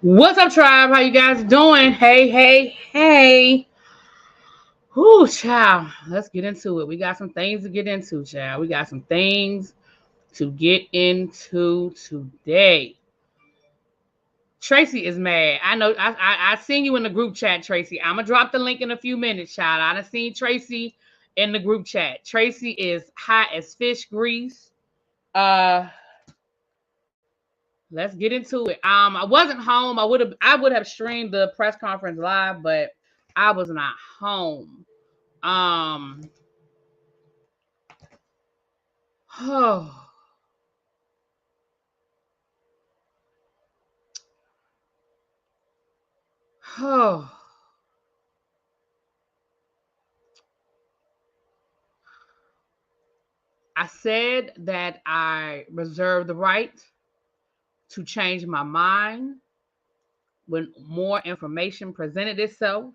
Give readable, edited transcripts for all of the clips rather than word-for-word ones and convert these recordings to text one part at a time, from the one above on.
What's up, tribe? How you guys doing? Hey, hey, hey. Whoo, child. Let's get into it. We got some things to get into, child. We got some things to get into today. Tracy is mad. I know. I seen you in the group chat, Tracy. I'm gonna drop the link in a few minutes, child. I done seen Tracy in the group chat. Tracy is hot as fish grease. Uh, let's get into it. I wasn't home. I would have streamed the press conference live, but I was not home. Um oh, oh. I said that I reserve the right to change my mind when more information presented itself,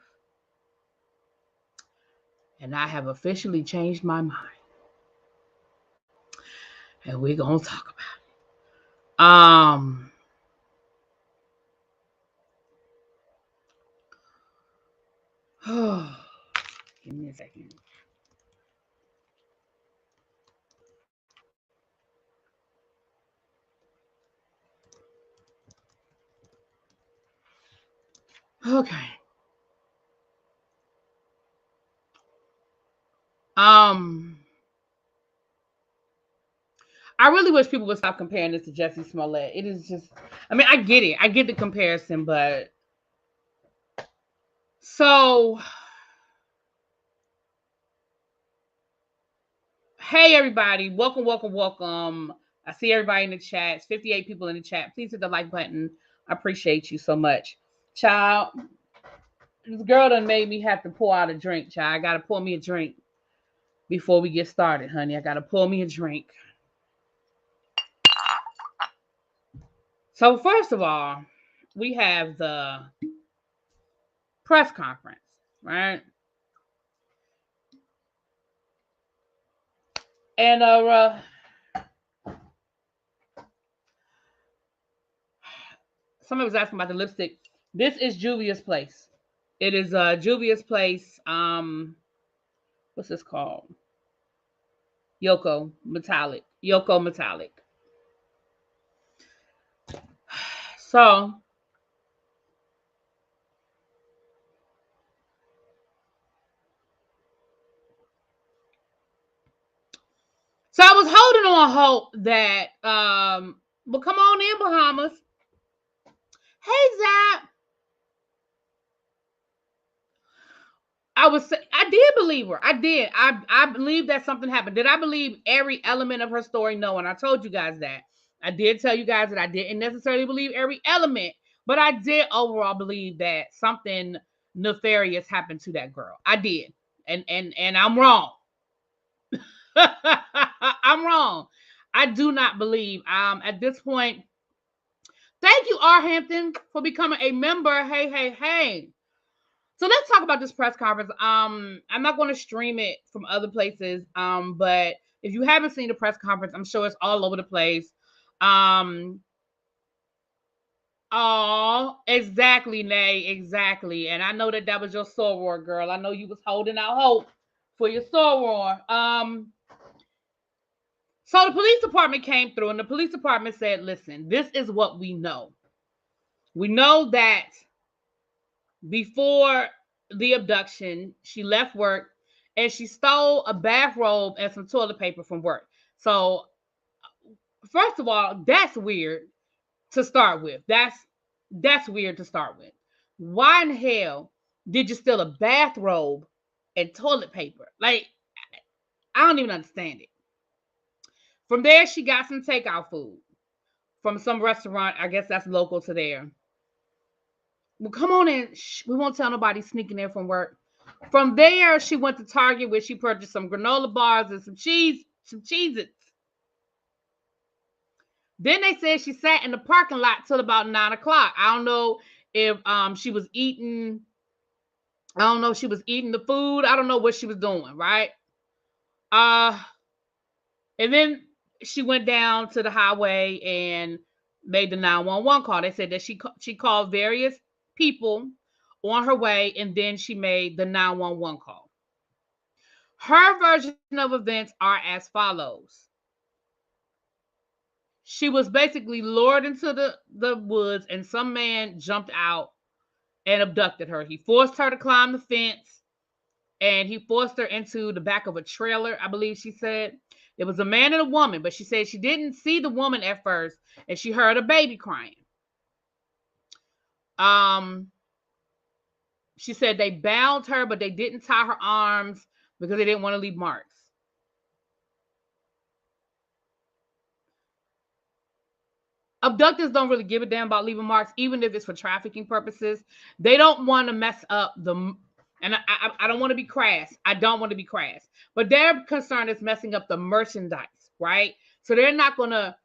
and I have officially changed my mind. And we're gonna talk about it. Oh, give me a second. Okay. Um, I really wish people would stop comparing this to Jesse Smollett. It is just, I mean, I get it. I get the comparison, but so, hey, everybody. Welcome, welcome, welcome. I see everybody in the chat. It's 58 people in the chat. Please hit the like button. I appreciate you so much. Child, this girl done made me have to pour out a drink, child. I got to pour me a drink before we get started, honey. I got to pour me a drink. So, first of all, we have the press conference, right? And somebody was asking about the lipstick. This is Juvia's Place. It is Juvia's Place. What's this called? Yoko Metallic. Yoko Metallic. So I was holding on hope that well, come on in, Bahamas. Hey, Zap. I did believe her. I did. I believe that something happened. Did I believe every element of her story? No, and I told you guys that. I did tell you guys that I didn't necessarily believe every element, but I did overall believe that something nefarious happened to that girl. I did. And I'm wrong. I'm wrong. I do not believe at this point. Thank you, R. Hampton, for becoming a member. Hey, hey, hey. So let's talk about this press conference. I'm not going to stream it from other places. But if you haven't seen the press conference, I'm sure it's all over the place. Oh, exactly, Nay, exactly. And I know that was your soror, girl. I know you was holding out hope for your soror. So the police department came through, and the police department said, "Listen, this is what we know. We know that before the abduction, she left work and she stole a bathrobe and some toilet paper from work. So, first of all, that's weird to start with. That's weird to start with. Why in hell did you steal a bathrobe and toilet paper? Like, I don't even understand it. From there, she got some takeout food from some restaurant. I guess that's local to there. Well, come on in. Shh, we won't tell nobody sneaking in from work. From there, she went to Target where she purchased some granola bars and some Cheez-Its. Then they said she sat in the parking lot till about 9 o'clock. I don't know if she was eating. I don't know if she was eating the food. I don't know what she was doing, right? And then she went down to the highway and made the 911 call. They said that she called various people on her way, and then she made the 911 call. Her version of events are as follows. She was basically lured into the woods, and some man jumped out and abducted her. He forced her to climb the fence, and he forced her into the back of a trailer, I believe she said. It was a man and a woman, but she said she didn't see the woman at first, and she heard a baby crying. She said they bound her, but they didn't tie her arms because they didn't want to leave marks. Abductors don't really give a damn about leaving marks, even if it's for trafficking purposes. They don't want to mess up and I don't want to be crass. I don't want to be crass. But their concern is messing up the merchandise, right? So they're not gonna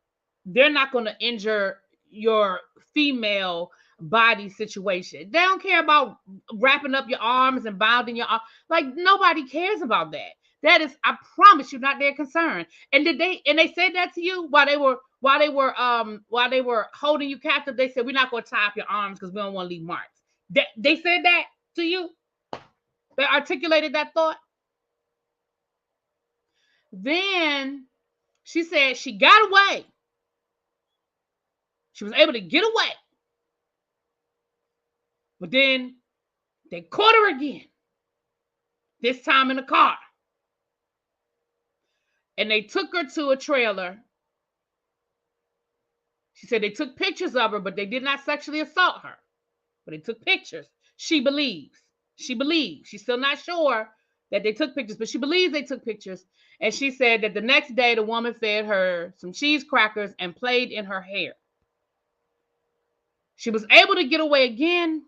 injure your female body situation. They don't care about wrapping up your arms and bounding your arms. Like, nobody cares about that. That is, I promise you, not their concern. And they said that to you while they were holding you captive. They said, we're not going to tie up your arms because we don't want to leave marks. They said that to you. They articulated that thought. Then she said she got away. She was able to get away. But then they caught her again. This time in a car. And they took her to a trailer. She said they took pictures of her, but they did not sexually assault her. But they took pictures. She believes. She's still not sure that they took pictures, but she believes they took pictures. And she said that the next day, the woman fed her some cheese crackers and played in her hair. She was able to get away again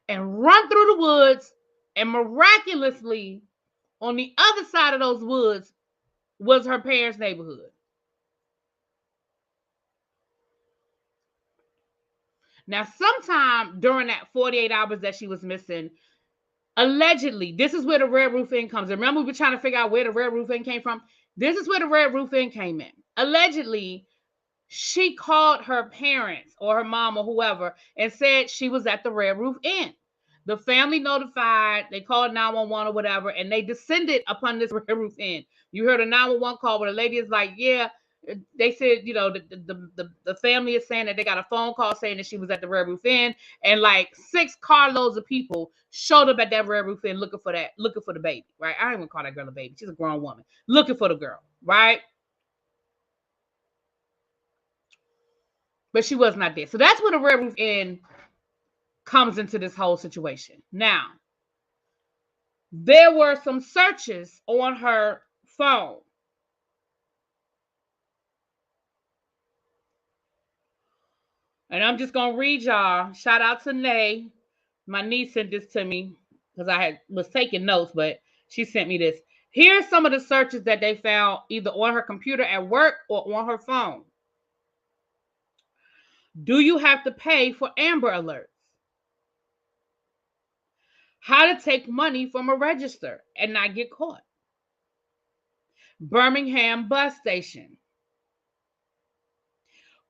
and run through the woods. And miraculously, on the other side of those woods was her parents' neighborhood. Now, sometime during that 48 hours that she was missing, allegedly, this is where the Red Roof Inn comes in. Remember, we were trying to figure out where the Red Roof Inn came from? This is where the Red Roof Inn came in. Allegedly, she called her parents or her mom or whoever and said she was at the Red Roof Inn. The family notified, they called 911 or whatever, and they descended upon this Red Roof Inn. You heard a 911 call where the lady is like, yeah, they said, the family is saying that they got a phone call saying that she was at the Red Roof Inn, and like 6 carloads of people showed up at that Red Roof Inn looking for the baby, right? I don't even call that girl a baby. She's a grown woman looking for the girl, right? But she was not there. So that's where the Red Roof Inn comes into this whole situation. Now, there were some searches on her phone. And I'm just going to read y'all. Shout out to Nay. My niece sent this to me because I was taking notes, but she sent me this. Here's some of the searches that they found either on her computer at work or on her phone. Do you have to pay for Amber Alerts? How to take money from a register and not get caught. Birmingham bus station.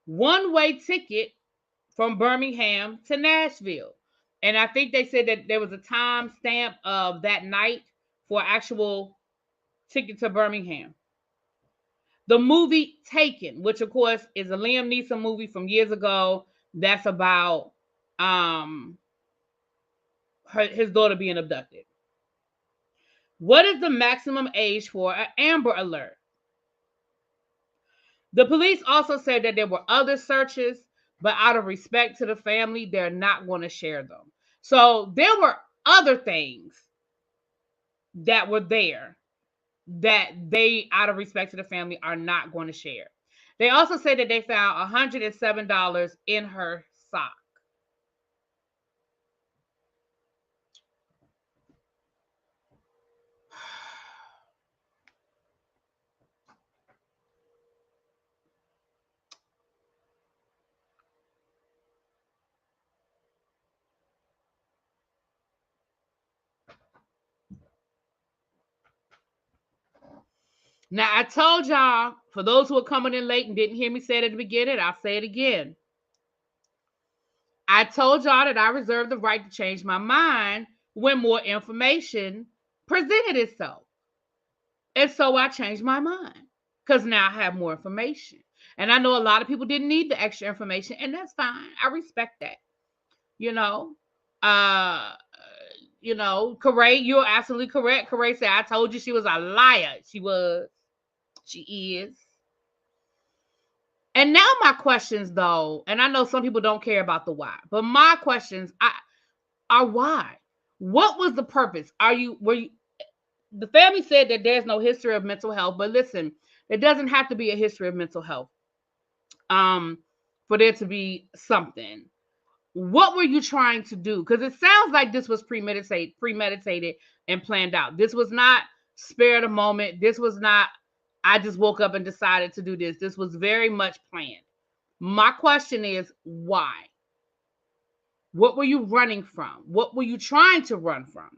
One-way ticket from Birmingham to Nashville. And I think they said that there was a time stamp of that night for actual ticket to Birmingham. The movie Taken, which of course is a Liam Neeson movie from years ago. That's about his daughter being abducted. What is the maximum age for an Amber Alert? The police also said that there were other searches, but out of respect to the family, they're not going to share them. So there were other things that were there that they, out of respect to the family, are not going to share. They also say that they found $107 in her sock. Now, I told y'all, for those who are coming in late and didn't hear me say it at the beginning, I'll say it again. I told y'all that I reserve the right to change my mind when more information presented itself. And so I changed my mind because now I have more information. And I know a lot of people didn't need the extra information, and that's fine. I respect that. You know, uh, Carlee, you're absolutely correct. Carlee said, I told you she was a liar. She was. She is. And now my questions, though, and I know some people don't care about the why, but my questions are why? What was the purpose? Were you, the family said that there's no history of mental health, but listen, there doesn't have to be a history of mental health for there to be something. What were you trying to do? Because it sounds like this was premeditated and planned out. This was not spare the moment. This was not, I just woke up and decided to do this. This was very much planned. My question is, why? What were you running from? What were you trying to run from?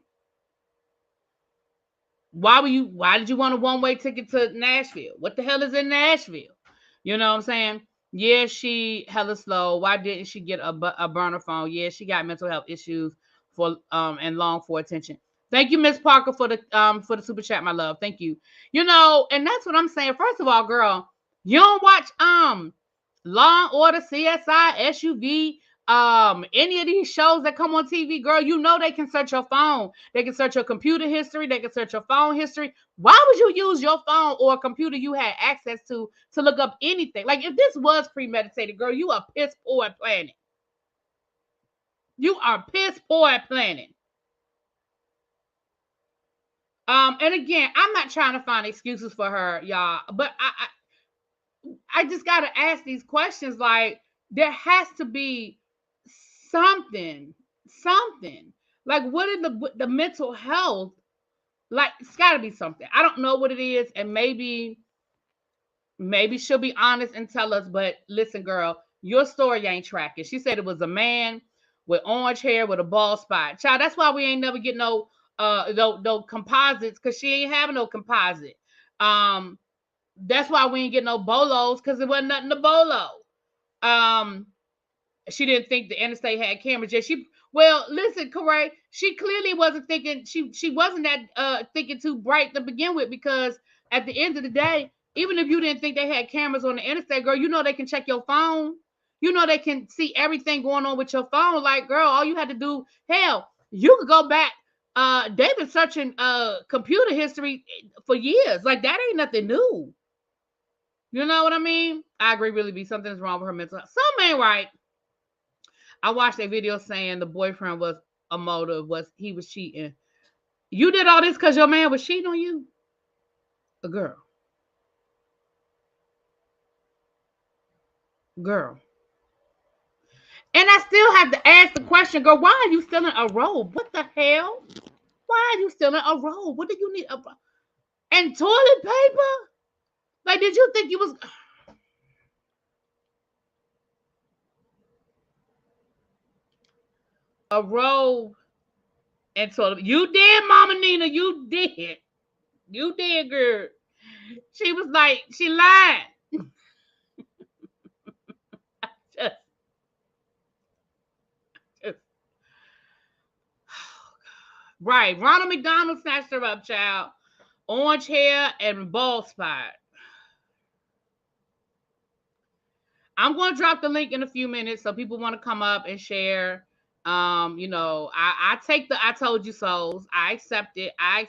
Why did you want a one-way ticket to Nashville? What the hell is in Nashville? You know what I'm saying? Yeah, she hella slow. Why didn't she get a burner phone? Yeah, she got mental health issues and long for attention. Thank you, Miss Parker, for the super chat, my love. Thank you. And that's what I'm saying. First of all, girl, you don't watch Law & Order, CSI, SUV, any of these shows that come on TV, girl, they can search your phone. They can search your computer history. They can search your phone history. Why would you use your phone or a computer you had access to look up anything? Like, if this was premeditated, girl, you are piss poor at planning. You are piss poor at planning. And again, I'm not trying to find excuses for her, y'all, but I just got to ask these questions. Like, there has to be something. Like, what is the mental health? Like, it's got to be something. I don't know what it is, and maybe she'll be honest and tell us. But listen, girl, your story ain't tracking. She said it was a man with orange hair with a bald spot. Child, that's why we ain't never get no composites, because she ain't having no composite. That's why we ain't get no bolos, because it wasn't nothing to bolo. She didn't think the interstate had cameras. Listen, Carlee, she clearly wasn't thinking. She wasn't that thinking too bright to begin with, because at the end of the day, even if you didn't think they had cameras on the interstate, girl, they can check your phone. They can see everything going on with your phone. Like, girl, all you had to do, hell, you could go back. They've been searching computer history for years. Like, that ain't nothing new. You know what I mean? I agree, really be something's wrong with her mental health. Something ain't right. I watched a video saying the boyfriend was a motive, he was cheating. You did all this because your man was cheating on you? A girl. And I still have to ask the question, girl, why are you still in a robe? What the hell? Why are you still in a robe? What do you need? And toilet paper? Like, did you think you was... a robe and toilet? You did, Mama Nina. You did. You did, girl. She was like, she lied. just, right. Ronald McDonald snatched her up, child. Orange hair and bald spot. I'm going to drop the link in a few minutes so people want to come up and share. I take the I told you so's. I accept it. I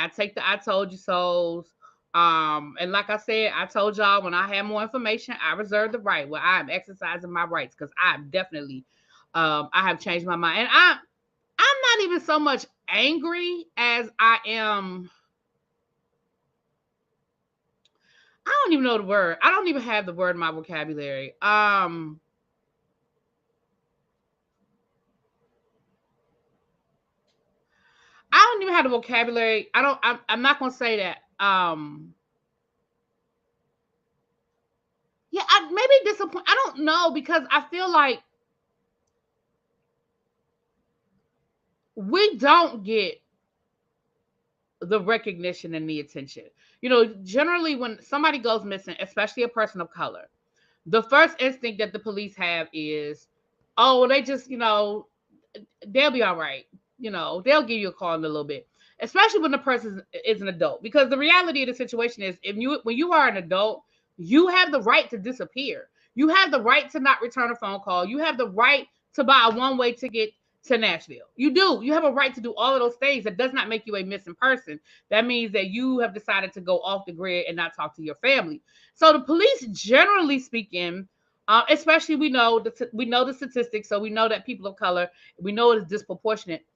take the I told you so's. And like I said, I told y'all, when I have more information, I reserve the right. Well, I am exercising my rights, because I'm definitely, I have changed my mind. And I'm not even so much angry as I am. I don't even know the word. I don't even have the word in my vocabulary. I don't even have the vocabulary. I'm not gonna say that. Yeah, maybe disappointed. I don't know, because I feel like we don't get the recognition and the attention. You know, generally when somebody goes missing, especially a person of color, the first instinct that the police have is, oh, well, they just, they'll be all right. They'll give you a call in a little bit, especially when the person is an adult. Because the reality of the situation is, when you are an adult, you have the right to disappear. You have the right to not return a phone call. You have the right to buy a one-way ticket to Nashville. You do. You have a right to do all of those things. That does not make you a missing person. That means that you have decided to go off the grid and not talk to your family. So the police, generally speaking, especially we know the statistics, so we know that people of color, we know it is disproportionate.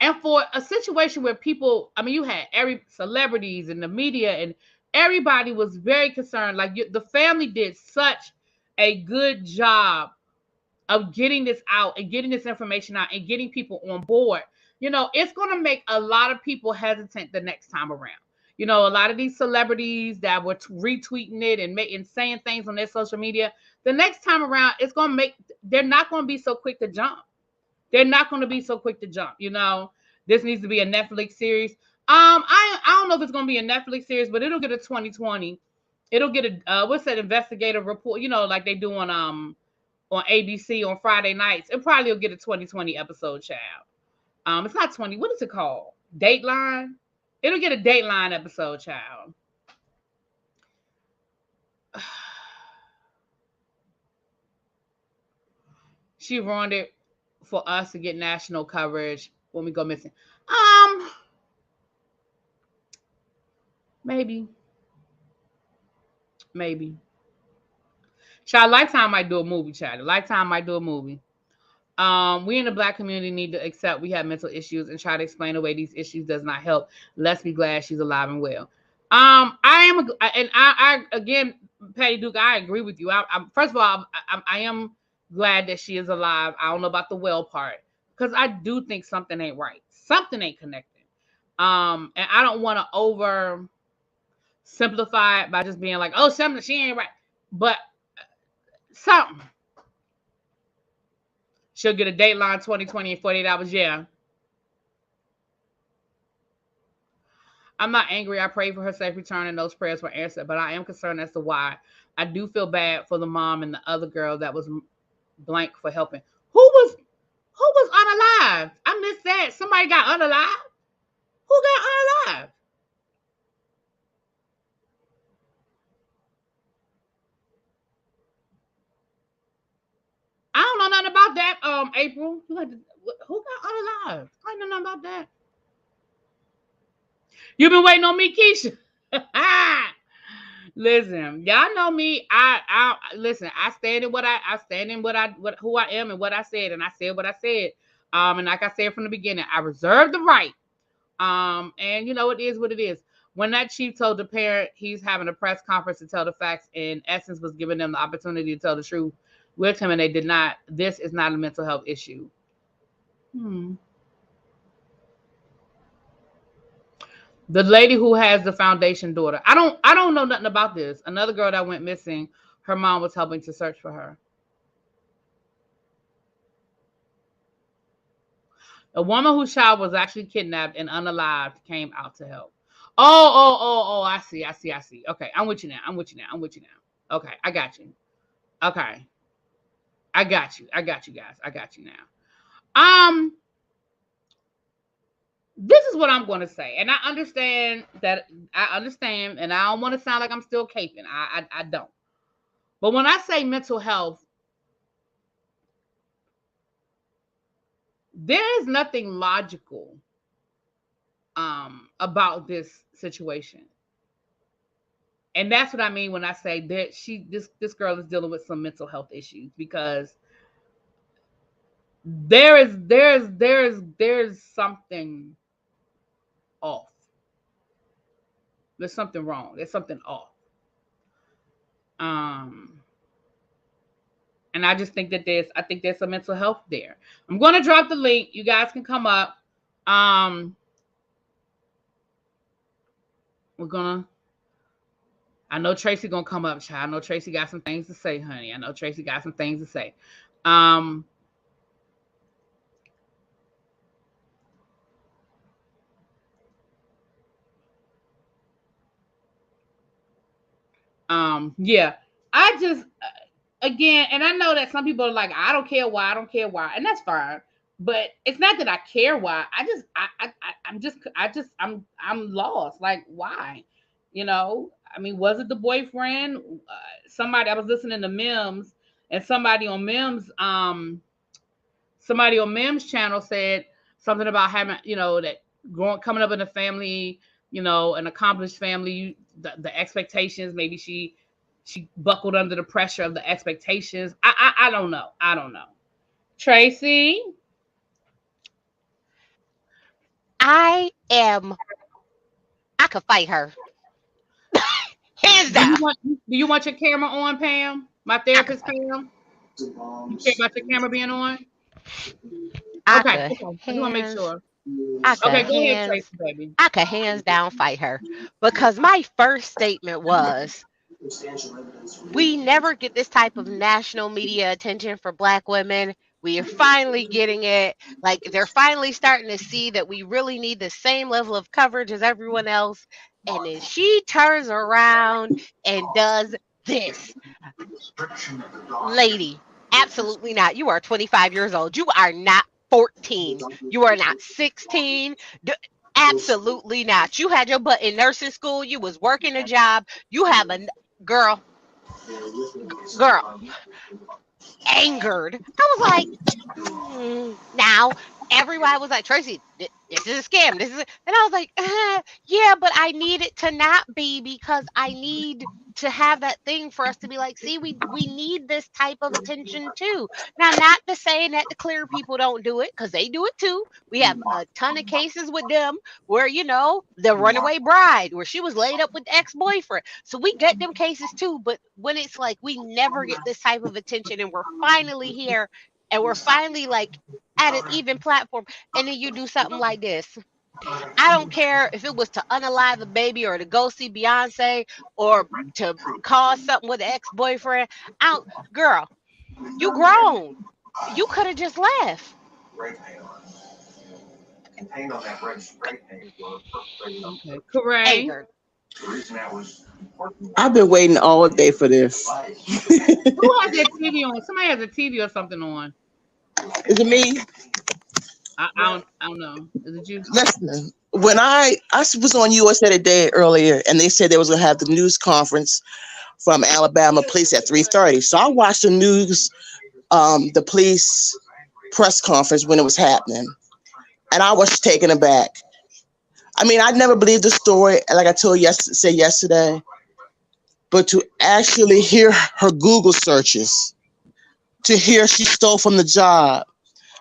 And for a situation where people, I mean, you had every celebrities and the media and everybody was very concerned. Like the family did such a good job of getting this out and getting this information out and getting people on board. It's going to make a lot of people hesitant the next time around. A lot of these celebrities that were retweeting it and saying things on their social media, the next time around, they're not going to be so quick to jump. They're not going to be so quick to jump. This needs to be a Netflix series. I don't know if it's going to be a Netflix series, but it'll get a 2020. It'll get a what's that investigative report? Like they do on ABC on Friday nights. It probably will get a 2020 episode, child. It's not 20. What is it called? Dateline. It'll get a Dateline episode, child. She ruined it for us to get national coverage when we go missing. Maybe. Child, Lifetime might do a movie, child. Lifetime might do a movie. We in the Black community need to accept we have mental issues and try to explain away these issues does not help. Let's be glad she's alive and well. I again, Patty Duke, I agree with you. First of all, I am glad that she is alive. I don't know about the well part, because I do think something ain't right. Something ain't connected. And I don't want to over simplify it by just being like, oh, something, she ain't right. But something. She'll get a Dateline 2020 in 48 hours. Yeah. I'm not angry. I prayed for her safe return and those prayers were answered, but I am concerned as to why. I do feel bad for the mom and the other girl that was blank for helping. Who was unalive? I missed that. Somebody got unalive? Who got unalive? I don't know nothing about that, April. Who got unalive? I don't know nothing about that. You've been waiting on me, Keisha. Listen, y'all know me. I listen. I stand in who I am and what I said, and I said what I said. And like I said from the beginning, I reserve the right. And it is what it is. When that chief told the parent he's having a press conference to tell the facts, in essence, was giving them the opportunity to tell the truth with him, and they did not. This is not a mental health issue. The lady who has the foundation daughter. I don't know nothing about this. Another girl that went missing, her mom was helping to search for her. A woman whose child was actually kidnapped and unalived came out to help. Oh, I see. Okay, I'm with you now. Okay, I got you. Okay. I got you guys. I got you now. This is what I'm going to say. And I understand, and I don't want to sound like I'm still caping. I don't. But when I say mental health, there is nothing logical about this situation. And that's what I mean when I say that this girl is dealing with some mental health issues, because there's something off. There's something wrong. There's something off. And I just think that there's some mental health there. I'm going to drop the link. You guys can come up. I know Tracy gonna come up, child. I know Tracy got some things to say, honey. Yeah, I just again, and I know that some people are like, I don't care why, I don't care why, and that's fine. But it's not that I care why. I'm lost. Like, why? You know, I mean, was it the boyfriend? Somebody I was listening to Mims, and somebody on Mims channel said something about having, that coming up in a family, an accomplished family, the expectations. Maybe she buckled under the pressure of the expectations. I don't know. I don't know. Tracy, I could fight her. Hands do you down. want your camera on, Pam? My I could therapist, fight. Pam. You care about your camera being on? I Okay, could okay. I just want to make hands. sure. I could Okay, go ahead, hands. Tracy, baby. I could hands down fight her because my first statement was, we never get this type of national media attention for Black women. We are finally getting it. Like, they're finally starting to see that we really need the same level of coverage as everyone else. And then she turns around and does this. Lady, absolutely not. You are 25 years old. You are not 14. You are not 16. Absolutely not. You had your butt in nursing school. You was working a job. You have a girl, girl, angered. I was like, now everybody was like, Tracy, this is a scam. And I was like, yeah, but I need it to not be, because I need to have that thing for us to be like, see, we need this type of attention too. Now, not to say that the clear people don't do it, because they do it too. We have a ton of cases with them where, the runaway bride, where she was laid up with the ex-boyfriend. So we get them cases too. But when it's like we never get this type of attention, and we're finally here, and we're finally like at an even platform, and then you do something like this. I don't care if it was to unalive a baby, or to go see Beyonce, or to cause something with an ex-boyfriend. Out, girl, you grown. You could have just left. Okay, Correct. Angered. I've been waiting all day for this. Who has that TV on? Somebody has a TV or something on. Is it me? I don't know. Is it you? Listen, when I was on USA Today earlier, and they said they was gonna have the news conference from Alabama police at 3:30. So I watched the news, the police press conference when it was happening, and I was taken aback. I mean, I never believed the story, like I told yesterday, but to actually hear her Google searches, to hear she stole from the job,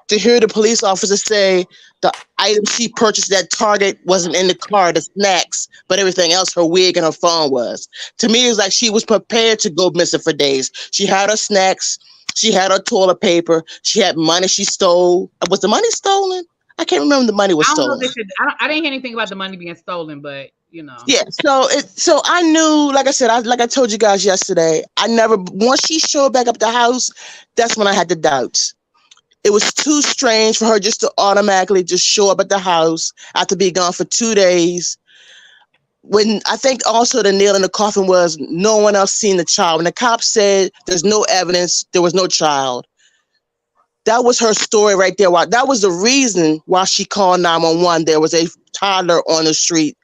to hear the police officer say the item she purchased at Target wasn't in the car, the snacks, but everything else, her wig and her phone was. To me, it was like she was prepared to go missing for days. She had her snacks, she had her toilet paper, she had money she stole. Was the money stolen? I can't remember if the money was I don't know stolen. if I didn't hear anything about the money being stolen, but Yeah, so I knew, like I said, like I told you guys yesterday, once she showed back up at the house, that's when I had the doubts. It was too strange for her just to automatically just show up at the house after being gone for 2 days. When I think also the nail in the coffin was no one else seen the child. When the cops said there's no evidence, there was no child. That was her story right there. That was the reason why she called 911. There was a toddler on the street.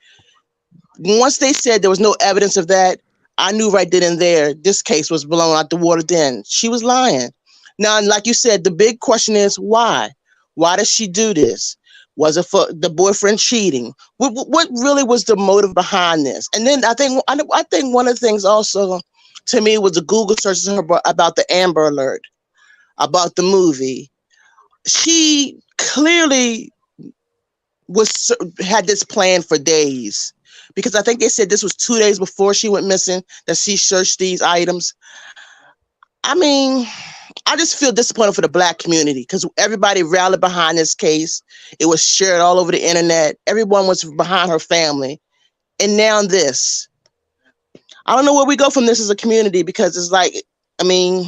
Once they said there was no evidence of that, I knew right then and there this case was blown out the water then. She was lying. Now, like you said, the big question is why? Why does she do this? Was it for the boyfriend cheating? What really was the motive behind this? And then I think one of the things also to me was the Google searches about the Amber Alert, about the movie. She clearly had this plan for days, because I think they said this was 2 days before she went missing that she searched these items. I mean, I just feel disappointed for the Black community, because everybody rallied behind this case. It was shared all over the internet. Everyone was behind her family. And now this. I don't know where we go from this as a community, because it's like, I mean,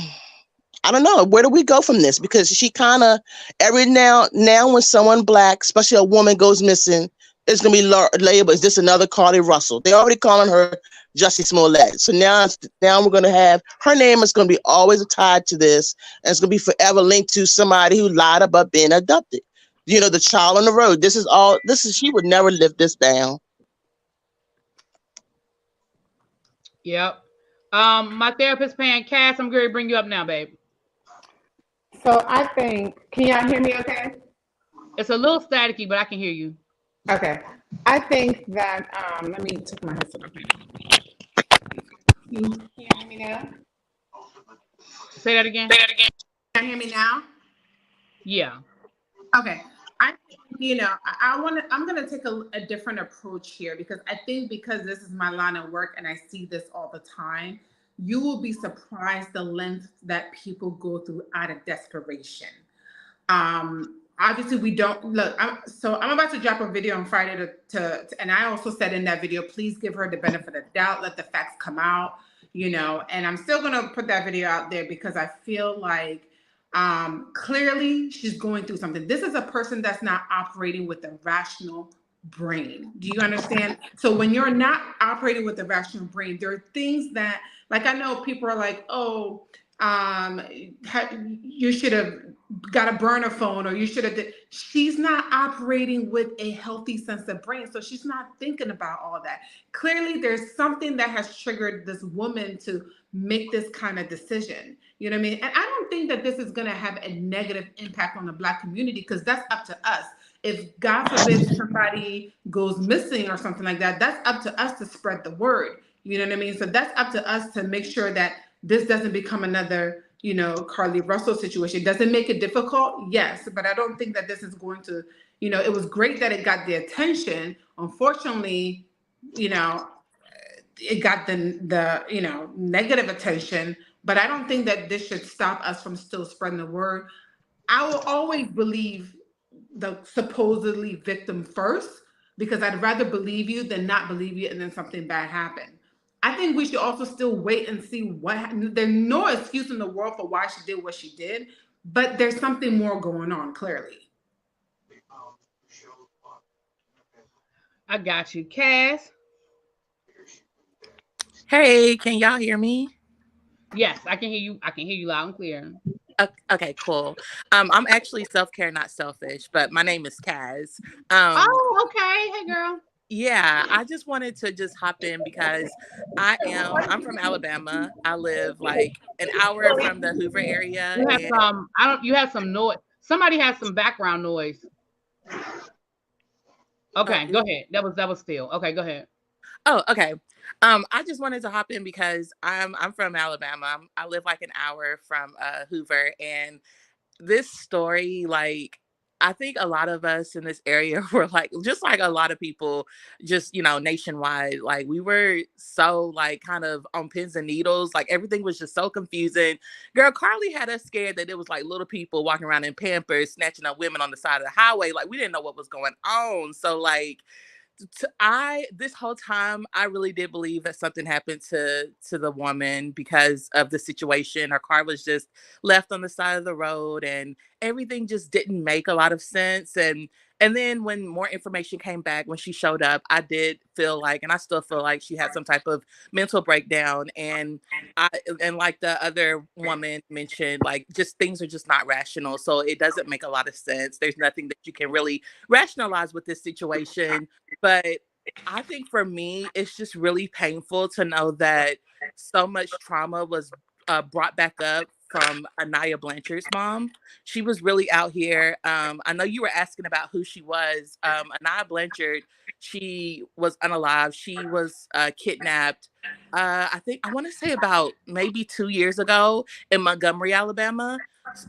I don't know. Where do we go from this? Because she kind of, every now when someone Black, especially a woman, goes missing, it's gonna be labeled. Is this another Carlee Russell? They already calling her Jussie Smollett. So now we're gonna have her name is gonna be always tied to this, and it's gonna be forever linked to somebody who lied about being abducted. You know, the child on the road. This is all. This is she would never live this down. Yep. My therapist paying Cass. I'm going to bring you up now, babe. So I think, can y'all hear me okay? It's a little staticky, but I can hear you. Okay. I think that, let me take my headset off. Can you hear me now? Say that again. Can you hear me now? Yeah. Okay. I'm going to take a different approach here because I think because this is my line of work and I see this all the time, you will be surprised the length that people go through out of desperation. Obviously we don't look. I'm about to drop a video on Friday and I also said in that video, please give her the benefit of doubt, let the facts come out, and I'm still going to put that video out there because I feel like clearly she's going through something. This is a person that's not operating with a rational brain. Do you understand? So when you're not operating with a rational brain, there are things that, like, I know people are like, oh, you should have got a burner phone, or you should have. She's not operating with a healthy sense of brain, so she's not thinking about all that. Clearly, there's something that has triggered this woman to make this kind of decision. You know what I mean? And I don't think that this is going to have a negative impact on the Black community because that's up to us. If God forbid somebody goes missing or something like that, that's up to us to spread the word. You know what I mean? So that's up to us to make sure that this doesn't become another, Carlee Russell situation. Does it make it difficult? Yes, but I don't think that this is going to, it was great that it got the attention. Unfortunately, it got the negative attention, but I don't think that this should stop us from still spreading the word. I will always believe the supposedly victim first because I'd rather believe you than not believe you and then something bad happened. I think we should also still wait and see what happened. There's no excuse in the world for why she did what she did, but there's something more going on, clearly. I got you, Cass. Hey, can y'all hear me? Yes, I can hear you. I can hear you loud and clear. Okay, cool. I'm actually self-care, not selfish, but my name is Kaz. Oh, okay. Hey, girl. Yeah, I just wanted to just hop in because I'm from Alabama. I live like an hour from the Hoover area. You have you have some noise. Somebody has some background noise. Okay, go ahead. That was Phil. Okay, go ahead. Oh, okay. I just wanted to hop in because I'm from Alabama. I live like an hour from Hoover, and this story, like, I think a lot of us in this area were like, just like a lot of people, just, nationwide, like we were so like kind of on pins and needles. Like everything was just so confusing. Girl, Carlee had us scared that it was like little people walking around in Pampers, snatching up women on the side of the highway. Like we didn't know what was going on. So like, this whole time I really did believe that something happened to the woman because of the situation. Her car was just left on the side of the road and everything just didn't make a lot of sense. And then when more information came back, when she showed up, I did feel like, and I still feel like she had some type of mental breakdown. And like the other woman mentioned, like just things are just not rational. So it doesn't make a lot of sense. There's nothing that you can really rationalize with this situation. But I think for me, it's just really painful to know that so much trauma was brought back up from Anaya Blanchard's mom. She was really out here. I know you were asking about who she was. Anaya Blanchard, she was unalive. She was kidnapped. I want to say about maybe 2 years ago in Montgomery, Alabama.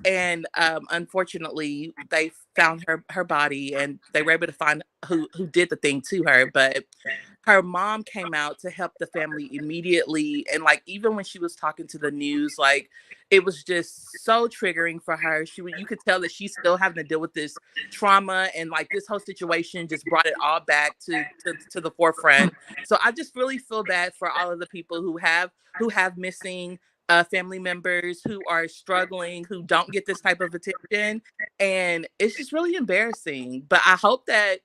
And unfortunately, they found her body, and they were able to find who did the thing to her. But her mom came out to help the family immediately, and like even when she was talking to the news, like it was just so triggering for her. You could tell that she's still having to deal with this trauma, and like this whole situation just brought it all back to the forefront. So I just really feel bad for all of the people who have missing family members, who are struggling, who don't get this type of attention. And it's just really embarrassing. But I hope that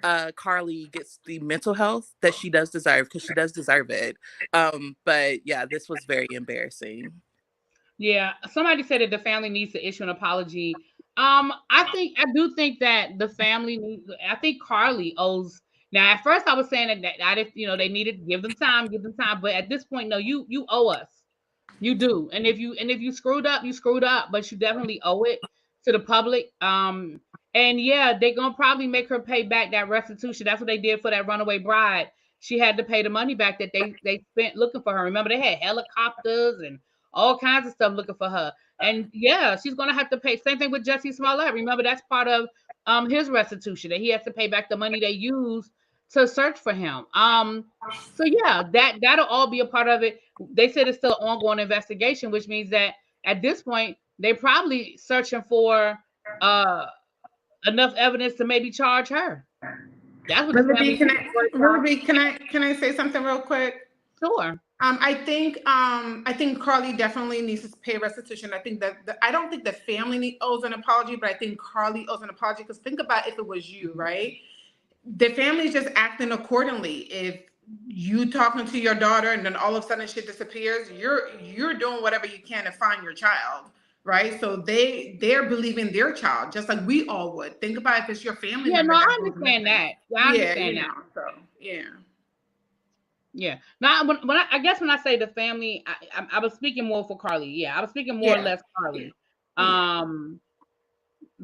Carlee gets the mental health that she does deserve, because she does deserve it. But yeah, this was very embarrassing. Yeah, somebody said that the family needs to issue an apology. I do think that the family needs. I think Carlee owes. Now, at first, I was saying that if they needed to give them time, But at this point, no, you owe us. You do, and if you screwed up, you screwed up. But you definitely owe it to the public. And yeah, they're gonna probably make her pay back that restitution. That's what they did for that runaway bride. She had to pay the money back that they spent looking for her. Remember, they had helicopters and all kinds of stuff looking for her. And yeah, she's gonna have to pay. Same thing with Jesse Smollett. Remember, that's part of his restitution, that he has to pay back the money they used to search for him. So yeah, that'll all be a part of it. They said it's still an ongoing investigation, which means that at this point they're probably searching for enough evidence to maybe charge her. That's what Willoughby, can I say something real quick? Sure. I think Carlee definitely needs to pay restitution. I think that I don't think the family owes an apology, but I think Carlee owes an apology, because think about if it was you, right? The family's just acting accordingly. If you talking to your daughter and then all of a sudden shit disappears, you're doing whatever you can to find your child, right? So they're believing their child, just like we all would. Think about if it's your family. Yeah, no, I understand that. I understand that. So yeah. Yeah. Now, I guess when I say the family, I was speaking more for Carlee. Yeah, I was speaking more or less Carlee.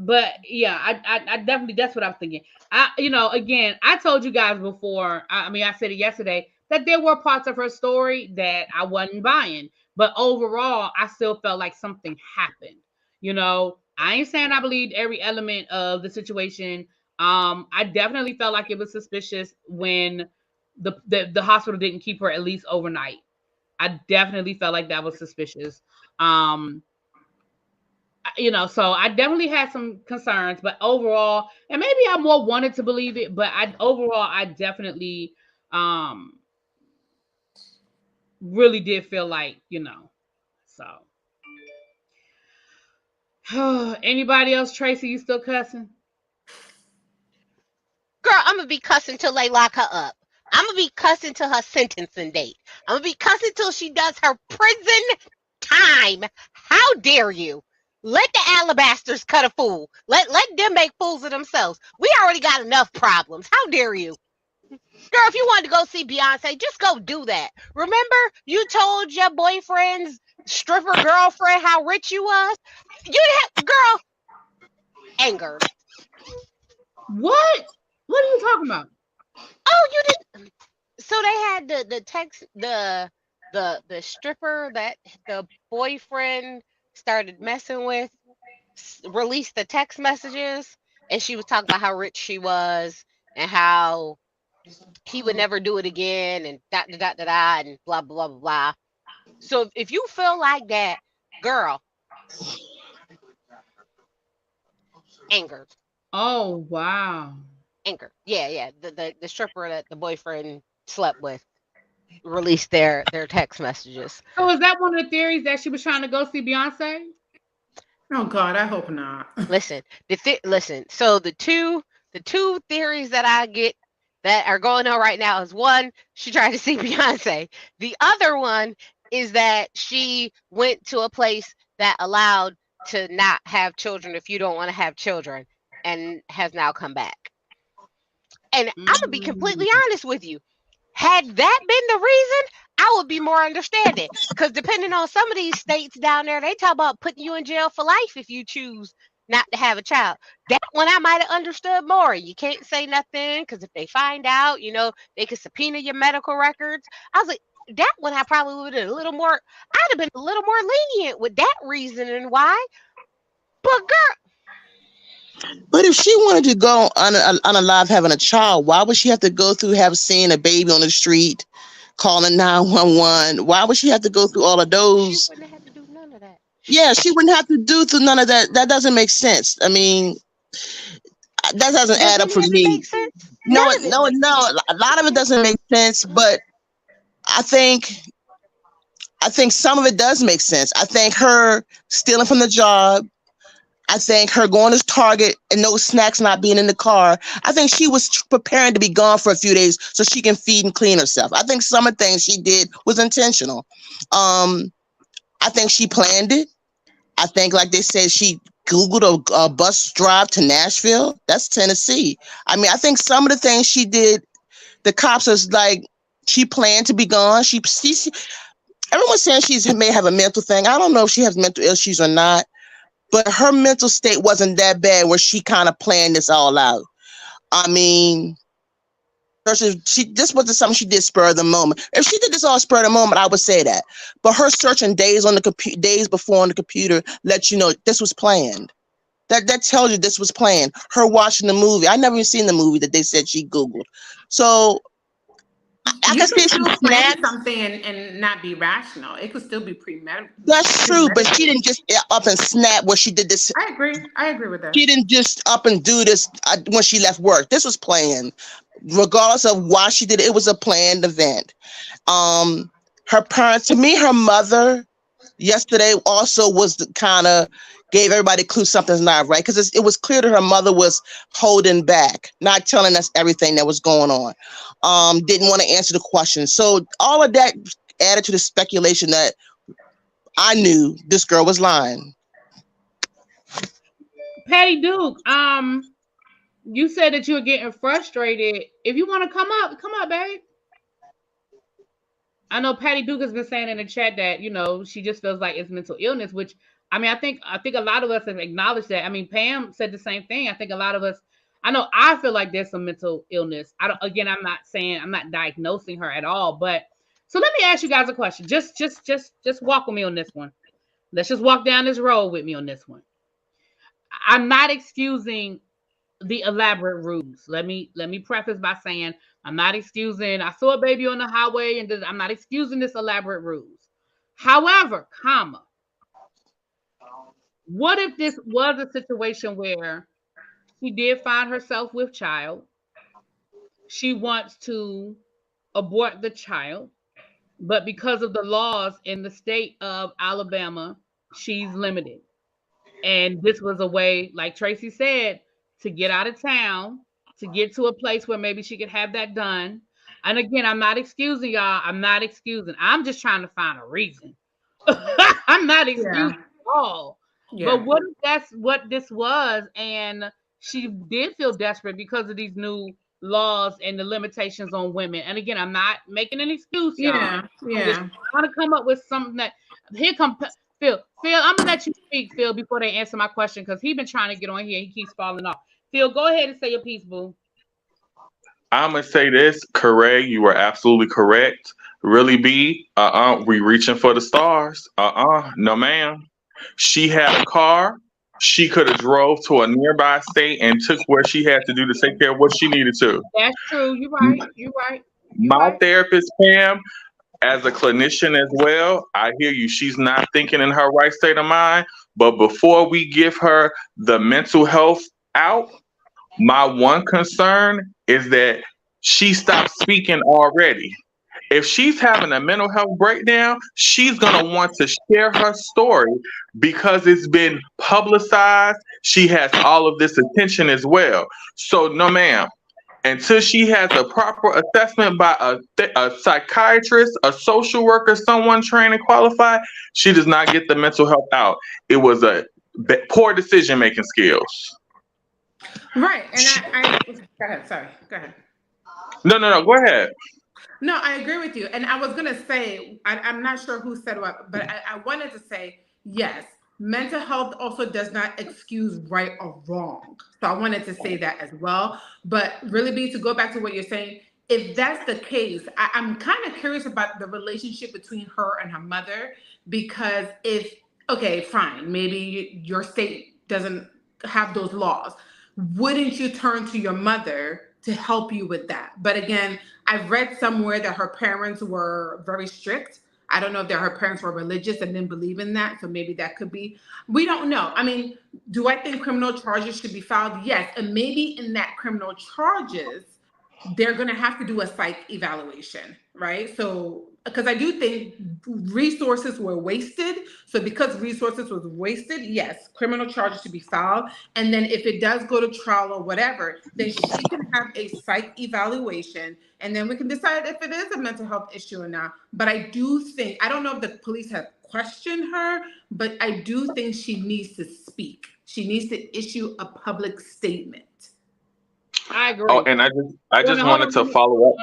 But yeah, I definitely, that's what I was thinking. Again, I told you guys before. I said it yesterday, that there were parts of her story that I wasn't buying, but overall, I still felt like something happened. I ain't saying I believed every element of the situation. I definitely felt like it was suspicious when the hospital didn't keep her at least overnight. I definitely felt like that was suspicious. So I definitely had some concerns, but overall, and maybe I more wanted to believe it, but I definitely really did feel like, so. Anybody else? Tracy, you still cussing? Girl, I'm gonna be cussing till they lock her up. I'm gonna be cussing till her sentencing date. I'm gonna be cussing till she does her prison time. How dare you? Let the alabasters cut a fool. Let them make fools of themselves. We already got enough problems. How dare you? Girl, if you wanted to go see Beyonce, just go do that. Remember, you told your boyfriend's stripper girlfriend how rich you was? You didn't have, girl, anger. What? What are you talking about? Oh, you didn't. So they had the text, the stripper that the boyfriend started messing with, released the text messages, and she was talking about how rich she was and how he would never do it again, and and blah blah blah blah. So if you feel like that, girl, anger. Oh wow. Anger. Yeah. The stripper that the boyfriend slept with released their text messages. So is that one of the theories, that she was trying to go see Beyonce? Oh God, I hope not. Listen. So the two theories that I get that are going on right now is, one, she tried to see Beyonce. The other one is that she went to a place that allowed to not have children if you don't want to have children, and has now come back. And I'm gonna be completely honest with you. Had that been the reason, I would be more understanding. Because depending on some of these states down there, they talk about putting you in jail for life if you choose not to have a child. That one I might have understood more. You can't say nothing, because if they find out, they could subpoena your medical records. I was like, that one I probably would have been a little more. I'd have been a little more lenient with that reason and why. But girl. But if she wanted to go unalive having a child, why would she have to go through seeing a baby on the street, calling 911? Why would she have to go through all of those? She wouldn't have to do none of that. Yeah, she wouldn't have to do through none of that. That doesn't make sense. I mean, that doesn't add up for me. No. A lot of it doesn't make sense, but I think some of it does make sense. I think her stealing from the job, I think her going to Target and no snacks not being in the car, I think she was preparing to be gone for a few days so she can feed and clean herself. I think some of the things she did was intentional. I think she planned it. I think, like they said, she Googled a bus drive to Nashville. That's Tennessee. I mean, I think some of the things she did, the cops was like, she planned to be gone. She everyone's saying she may have a mental thing. I don't know if she has mental issues or not, but her mental state wasn't that bad where she kind of planned this all out. I mean, this wasn't something she did spur of the moment. If she did this all spur of the moment, I would say that. But her searching days on the days before on the computer let you know this was planned. That tells you this was planned. Her watching the movie. I never even seen the movie that they said she Googled. So I You can can say still she plan snapped. something and not be rational. It could still be premeditated. That's true, but she didn't just up and snap where she did this. I agree. I agree with that. She didn't just up and do this when she left work. This was planned. Regardless of why she did it, it was a planned event. Her parents, to me, her mother yesterday also was kind of gave everybody a clue something's not right, because it was clear that her mother was holding back, not telling us everything that was going on. Didn't want to answer the questions. So all of that added to the speculation that I knew this girl was lying. Patty Duke, you said that you were getting frustrated. If you want to come up, babe. I know Patty Duke has been saying in the chat that, she just feels like it's mental illness, which I mean, I think a lot of us have acknowledged that. I mean, Pam said the same thing. I think a lot of us, I know I feel like there's some mental illness. I'm not diagnosing her at all, but so let me ask you guys a question. Just walk with me on this one. Let's just walk down this road with me on this one. I'm not excusing the elaborate ruse. Let me preface by saying I'm not excusing. I saw a baby on the highway, and I'm not excusing this elaborate ruse. However, what if this was a situation where she did find herself with child? She wants to abort the child, but because of the laws in the state of Alabama, she's limited. And this was a way, like Tracy said, to get out of town, to get to a place where maybe she could have that done. And again, I'm not excusing y'all. I'm not excusing. I'm just trying to find a reason. I'm not excusing at all. Yeah. But what if that's what this was, and she did feel desperate because of these new laws and the limitations on women? And again, I'm not making an excuse, y'all. Yeah. I'm just trying to come up with something that here comes Phil, I'm gonna let you speak, Phil, before they answer my question, because he's been trying to get on here. He keeps falling off. Phil, go ahead and say your piece, boo. I'm gonna say this, Carlee, you were absolutely correct. Really, we reaching for the stars. No, ma'am. She had a car. She could have drove to a nearby state and took where she had to do to take care of what she needed to. That's true. You're right. My therapist, Pam, as a clinician as well, I hear you. She's not thinking in her right state of mind. But before we give her the mental health out, my one concern is that she stopped speaking already. If she's having a mental health breakdown, she's going to want to share her story because it's been publicized. She has all of this attention as well. So, no, ma'am. Until she has a proper assessment by a psychiatrist, a social worker, someone trained and qualified, she does not get the mental health out. It was a poor decision-making skills. Right. And go ahead. Sorry. Go ahead. No. Go ahead. No, I agree with you. And I was going to say, I'm not sure who said what, but I wanted to say, yes, mental health also does not excuse right or wrong. So I wanted to say that as well. But really, to go back to what you're saying, if that's the case, I'm kind of curious about the relationship between her and her mother, because okay, fine, maybe your state doesn't have those laws. Wouldn't you turn to your mother to help you with that? But again, I've read somewhere that her parents were very strict. I don't know if her parents were religious and didn't believe in that. So maybe that could be, we don't know. I mean, do I think criminal charges should be filed? Yes. And maybe in that criminal charges, they're going to have to do a psych evaluation, right? So, because I do think resources were wasted. So because resources was wasted, yes, criminal charges should be filed. And then if it does go to trial or whatever, then she can have a psych evaluation. And then we can decide if it is a mental health issue or not. But I do think, I don't know if the police have questioned her, but I do think she needs to speak. She needs to issue a public statement. I agree. Oh, and I just wanted to follow up.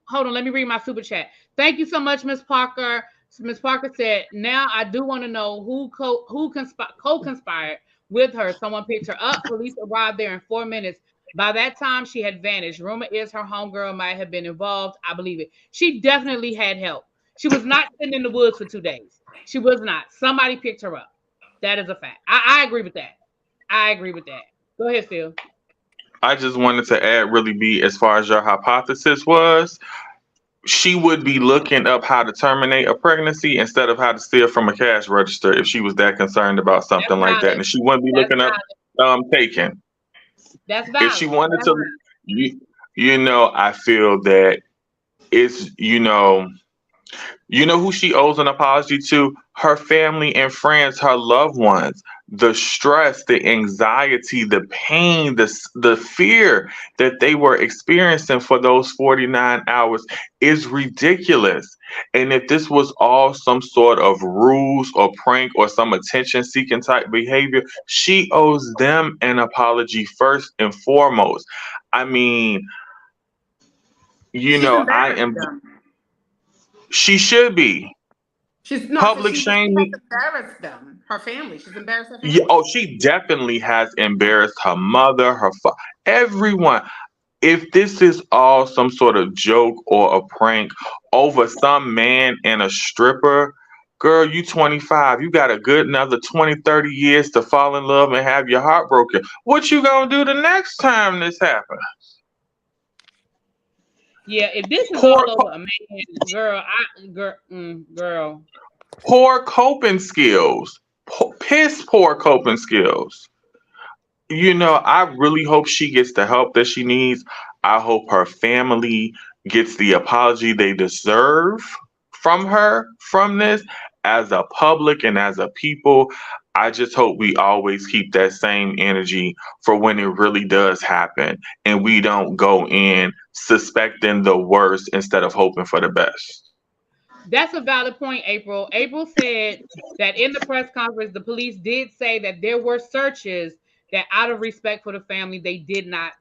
Hold on, let me read my super chat. Thank you so much, Miss Parker. Miss Parker said, "Now I do want to know who co-conspired with her. Someone picked her up. Police arrived there in 4 minutes. By that time, she had vanished. Rumor is her homegirl might have been involved. I believe it. She definitely had help. She was not sitting in the woods for 2 days. She was not. Somebody picked her up. That is a fact. I agree with that. I agree with that. Go ahead, Phil. I just wanted to add, really, be as far as your hypothesis was, she would be looking up how to terminate a pregnancy instead of how to steal from a cash register if she was that concerned about something like that. And she wouldn't be looking up taken. That's valid. If she wanted to, I feel that it's, who she owes an apology to? Her family and friends, her loved ones. The stress, the anxiety, the pain, the fear that they were experiencing for those 49 hours is ridiculous. And if this was all some sort of ruse or prank or some attention-seeking type behavior, she owes them an apology first and foremost. I mean, she should be. She's public shaming. Embarrassed them, her family. She's embarrassed her family. Yeah, oh, she definitely has embarrassed her mother, everyone. If this is all some sort of joke or a prank over some man and a stripper, girl, you 25. You got a good another 20, 30 years to fall in love and have your heart broken. What you gonna do the next time this happens? Yeah, if this is all over a man, girl. Poor coping skills. Piss poor coping skills. I really hope she gets the help that she needs. I hope her family gets the apology they deserve from her from this. As a public and as a people, I just hope we always keep that same energy for when it really does happen and we don't go in suspecting the worst instead of hoping for the best. That's a valid point, April. April said that in the press conference, the police did say that there were searches that, out of respect for the family, they did not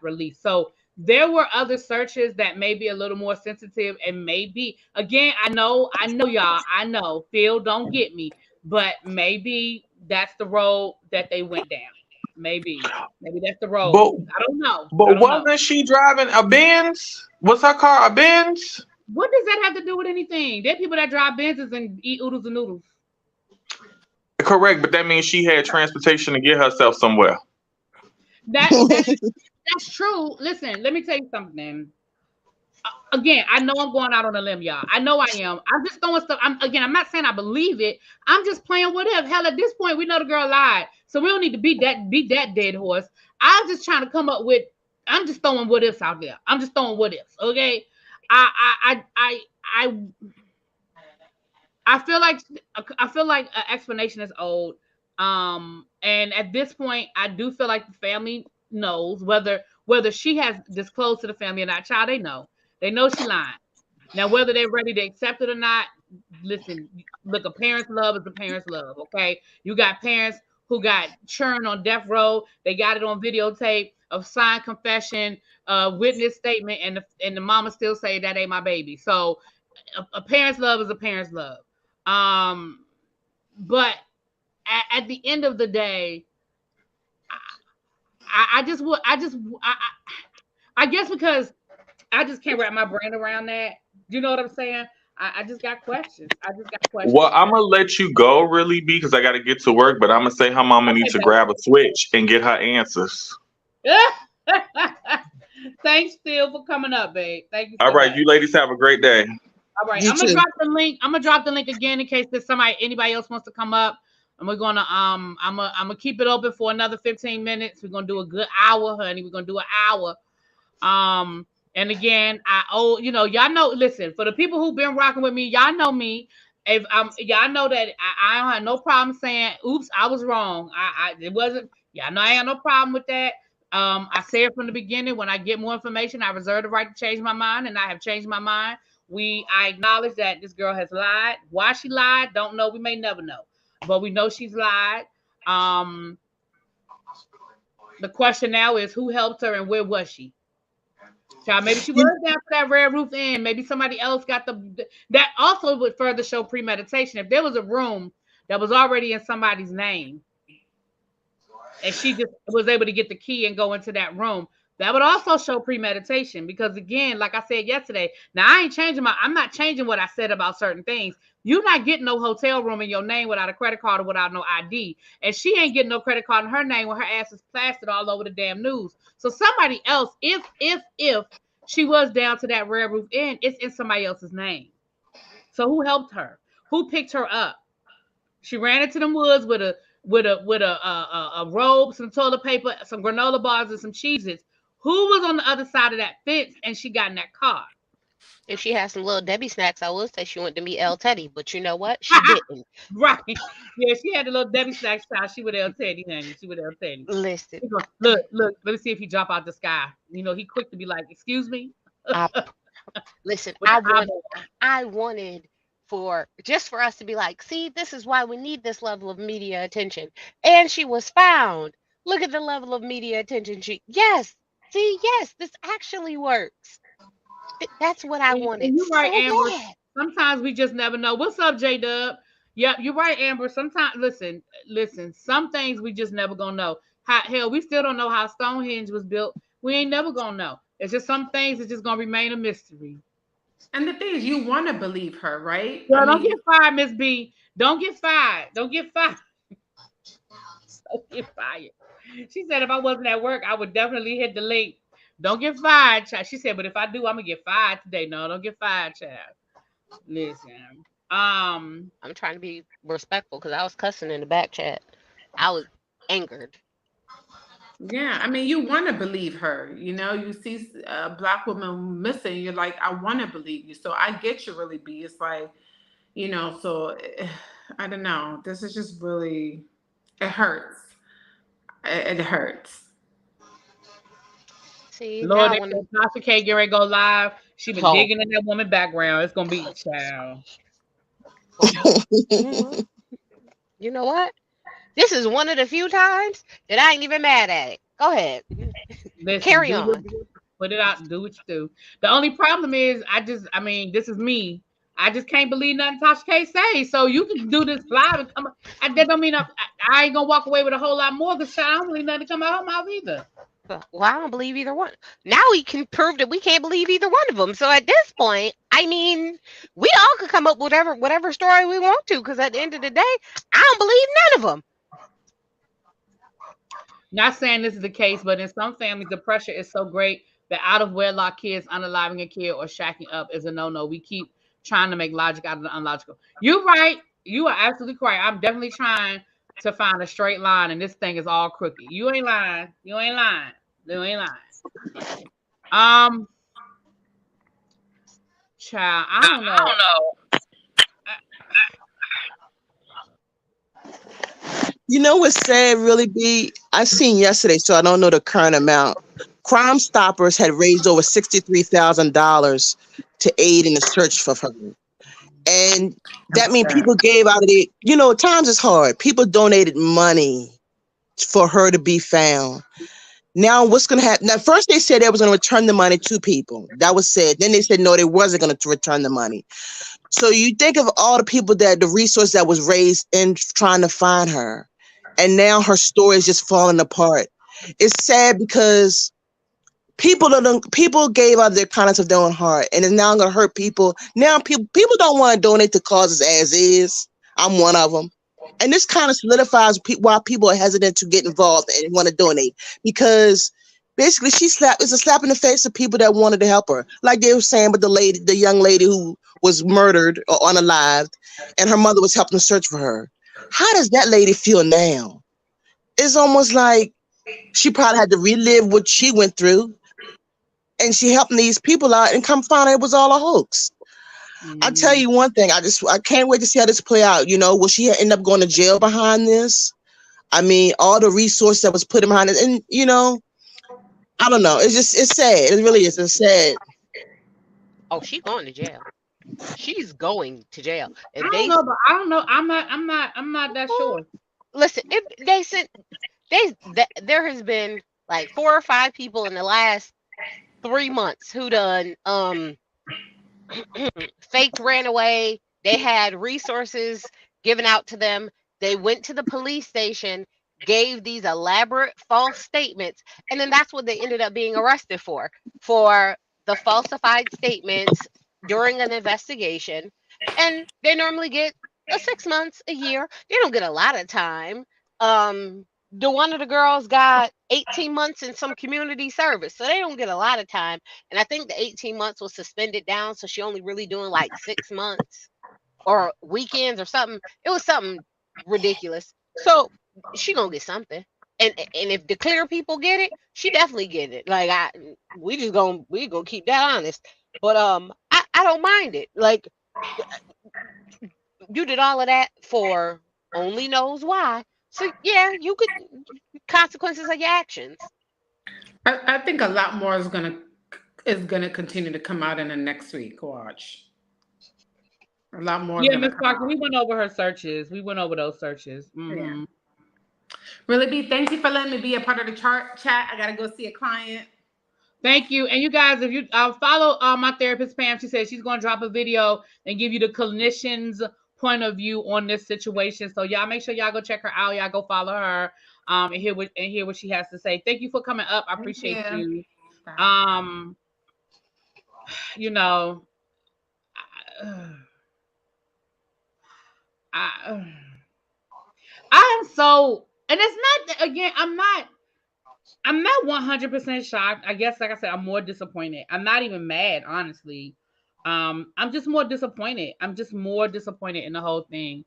release. So there were other searches that may be a little more sensitive, and maybe, again, I know y'all, I know, Phil, don't get me, but maybe that's the road that they went down. Maybe that's the road. I don't know. But wasn't she driving a Benz? Was her car a Benz? What does that have to do with anything? There are people that drive Benzes and eat oodles and noodles. Correct, but that means she had transportation to get herself somewhere. That's true. Listen, let me tell you something. Again, I know I'm going out on a limb, y'all. I know I am. I'm just throwing stuff. I'm not saying I believe it. I'm just playing what if. Hell, at this point, we know the girl lied, so we don't need to beat that dead horse. I'm just trying to come up with. I'm just throwing what ifs out there. I'm just throwing what ifs. Okay. I feel like an explanation is old. And at this point, I do feel like the family knows whether she has disclosed to the family or not. Child, they know she lying. Now, whether they're ready to accept it or not, listen, look, a parent's love is a parent's love. Okay, you got parents who got churned on death row. They got it on videotape of signed confession, witness statement, and the mama still say that ain't my baby. So a parent's love is a parent's love. But at the end of the day, I guess because I just can't wrap my brain around that. You know what I'm saying? I just got questions. Well, I'm gonna let you go, really, because I got to get to work. But I'm gonna say her mama needs to grab a switch and get her answers. Thanks, Phil, for coming up, babe. Thank you. All right, you ladies have a great day. All right, I'm gonna drop the link. I'm gonna drop the link again in case there's anybody else wants to come up. And we're gonna I'm gonna keep it open for another 15 minutes. We're gonna do a good hour, honey. We're gonna do an hour. And again, y'all know, listen, for the people who've been rocking with me, y'all know me. If y'all know that I don't have no problem saying, oops, I was wrong. It wasn't, y'all know I ain't no problem with that. I said from the beginning, when I get more information, I reserve the right to change my mind, and I have changed my mind. I acknowledge that this girl has lied. Why she lied, don't know. We may never know, but we know she's lied. The question now is, who helped her and where was she? Child, maybe she was down to that Red Roof Inn. Maybe somebody else got that also would further show premeditation. If there was a room that was already in somebody's name and she just was able to get the key and go into that room, that would also show premeditation. Because again, like I said yesterday, now I'm not changing what I said about certain things. You're not getting no hotel room in your name without a credit card or without no ID. And she ain't getting no credit card in her name when her ass is plastered all over the damn news. So somebody else, if she was down to that Red Roof Inn, it's in somebody else's name. So who helped her? Who picked her up? She ran into the woods with a robe, some toilet paper, some granola bars, and some Cheez-Its. Who was on the other side of that fence and she got in that car? If she had some little Debbie snacks, I would say she went to meet El Teddy, but you know what? She didn't. Right. Yeah, she had the little Debbie snacks child. She with El Teddy, honey. She with El Teddy. Listen. Look, let me see if he drop out the sky. He quick to be like, excuse me? Listen, I wanted for us to be like, see, this is why we need this level of media attention. And she was found. Look at the level of media attention. Yes, this actually works. That's what I wanted. You're right, so Amber. bad. Sometimes we just never know. What's up, J-Dub? Yep, you're right, Amber. Sometimes, listen. Some things we just never gonna know. Hell, we still don't know how Stonehenge was built. We ain't never gonna know. It's just some things that's just gonna remain a mystery. And the thing is, you want to believe her, right? Girl, don't get fired, Miss B. Don't get fired. Don't get fired. Don't get fired. She said if I wasn't at work, I would definitely hit the link. Don't get fired, child. She said, but if I do, I'm gonna get fired today. No, don't get fired, child. Listen. I'm trying to be respectful because I was cussing in the back chat. I was angered. Yeah, I mean, you want to believe her. You see a Black woman missing, you're like, I want to believe you. So I get you, Really B. It's like, so I don't know. This is just really, it hurts. It hurts. See, Lord, Tasha K get ready to go live. She been digging in that woman background. It's gonna be child. You know what? This is one of the few times that I ain't even mad at it. Go ahead. Listen, carry on. Put it out and do what you do. The only problem is, this is me. I just can't believe nothing Tasha K say. So you can do this live and come. That don't mean I ain't gonna walk away with a whole lot more because I don't believe nothing come out of my mouth either. Well, I don't believe either one. Now we can prove that we can't believe either one of them. So at this point, I mean, we all could come up with whatever story we want to, because at the end of the day, I don't believe none of them. Not saying this is the case, but in some families, the pressure is so great that out of wedlock kids unaliving a kid or shacking up is a no-no. We keep trying to make logic out of the unlogical. You're right. You are absolutely correct. I'm definitely trying to find a straight line, and this thing is all crooked. You ain't lying. You ain't lying. You ain't lying. Child, I don't know. You know what's sad, Really B? I seen yesterday, so I don't know the current amount. Crime Stoppers had raised over $63,000 to aid in the search for her. And that means people gave out of it. Times is hard. People donated money for her to be found. Now, what's going to happen? Now, first they said they was going to return the money to people. That was said. Then they said, no, they wasn't going to return the money. So you think of all the people the resource that was raised in trying to find her. And now her story is just falling apart. It's sad because people gave out their kindness of their own heart, and it's now going to hurt people. Now people don't want to donate to causes as is. I'm one of them. And this kind of solidifies why people are hesitant to get involved and want to donate, because basically it's a slap in the face of people that wanted to help her. Like they were saying, but the young lady who was murdered or unalived, and her mother was helping search for her. How does that lady feel now? It's almost like she probably had to relive what she went through. and she helping these people out, and come find out it was all a hoax. I'll tell you one thing. I can't wait to see how this play out. Will she end up going to jail behind this? I mean, all the resources that was put behind it, and I don't know. It's sad. It really is. It's sad. Oh, she's going to jail. She's going to jail. I don't know, but I don't know. I'm not that sure. Listen, if they sent, there has been like 4 or 5 people in the last 3 months who done faked ran away. They had resources given out to them. They went to the police station, gave these elaborate false statements, and then that's what they ended up being arrested for the falsified statements during an investigation. And they normally get 6 months, a year. They don't get a lot of time. One of the girls got 18 months in some community service, so they don't get a lot of time. And I think the 18 months was suspended down, so she only really doing like 6 months or weekends or something. It was something ridiculous. So she gonna get something. And if the clear people get it, she definitely get it. Like we gonna keep that honest. But I don't mind it. Like you did all of that for only knows why. So yeah, you could consequences of your actions. I think a lot more is gonna continue to come out in the next week. Watch. A lot more. Yeah, Miss Parker, we went over her searches. We went over those searches. Yeah. ReallyB, thank you for letting me be a part of the chat. I gotta go see a client. Thank you. And you guys, if you follow my therapist, Pam, she said she's going to drop a video and give you the clinician's point of view on this situation. So y'all make sure y'all go check her out. Y'all go follow her and hear what she has to say. Thank you for coming up. I appreciate you. I am so, and it's not, again, I'm not 100% shocked. I guess, like I said, I'm more disappointed. I'm not even mad, honestly. I'm just more disappointed. I'm just more disappointed in the whole thing.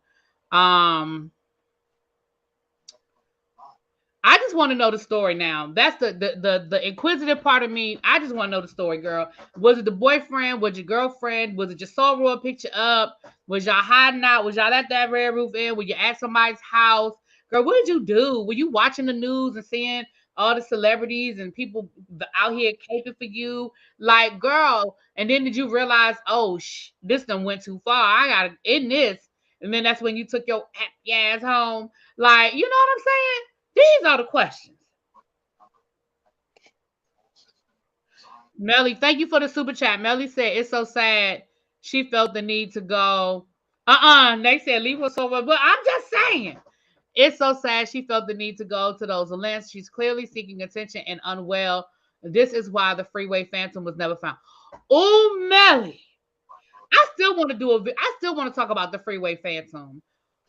I just want to know the story now. That's the inquisitive part of me. I just want to know the story, girl. Was it the boyfriend? Was your girlfriend? Was it your soror picture up? Was y'all hiding out? Was y'all at that Red Roof Inn? Were you at somebody's house? Girl, what did you do? Were you watching the news and seeing all the celebrities and people out here caping for you? Like, girl, and then did you realize, oh, this done went too far. I got to end this. And then that's when you took your ass home. Like, you know what I'm saying? These are the questions. Melly, thank you for the super chat. Melly said, it's so sad she felt the need to go. They said, leave her somewhere. But I'm just saying, it's so sad she felt the need to go to those lengths. She's clearly seeking attention and unwell. This is why the freeway phantom was never found. Oh, Melly. I still want to talk about the freeway phantom.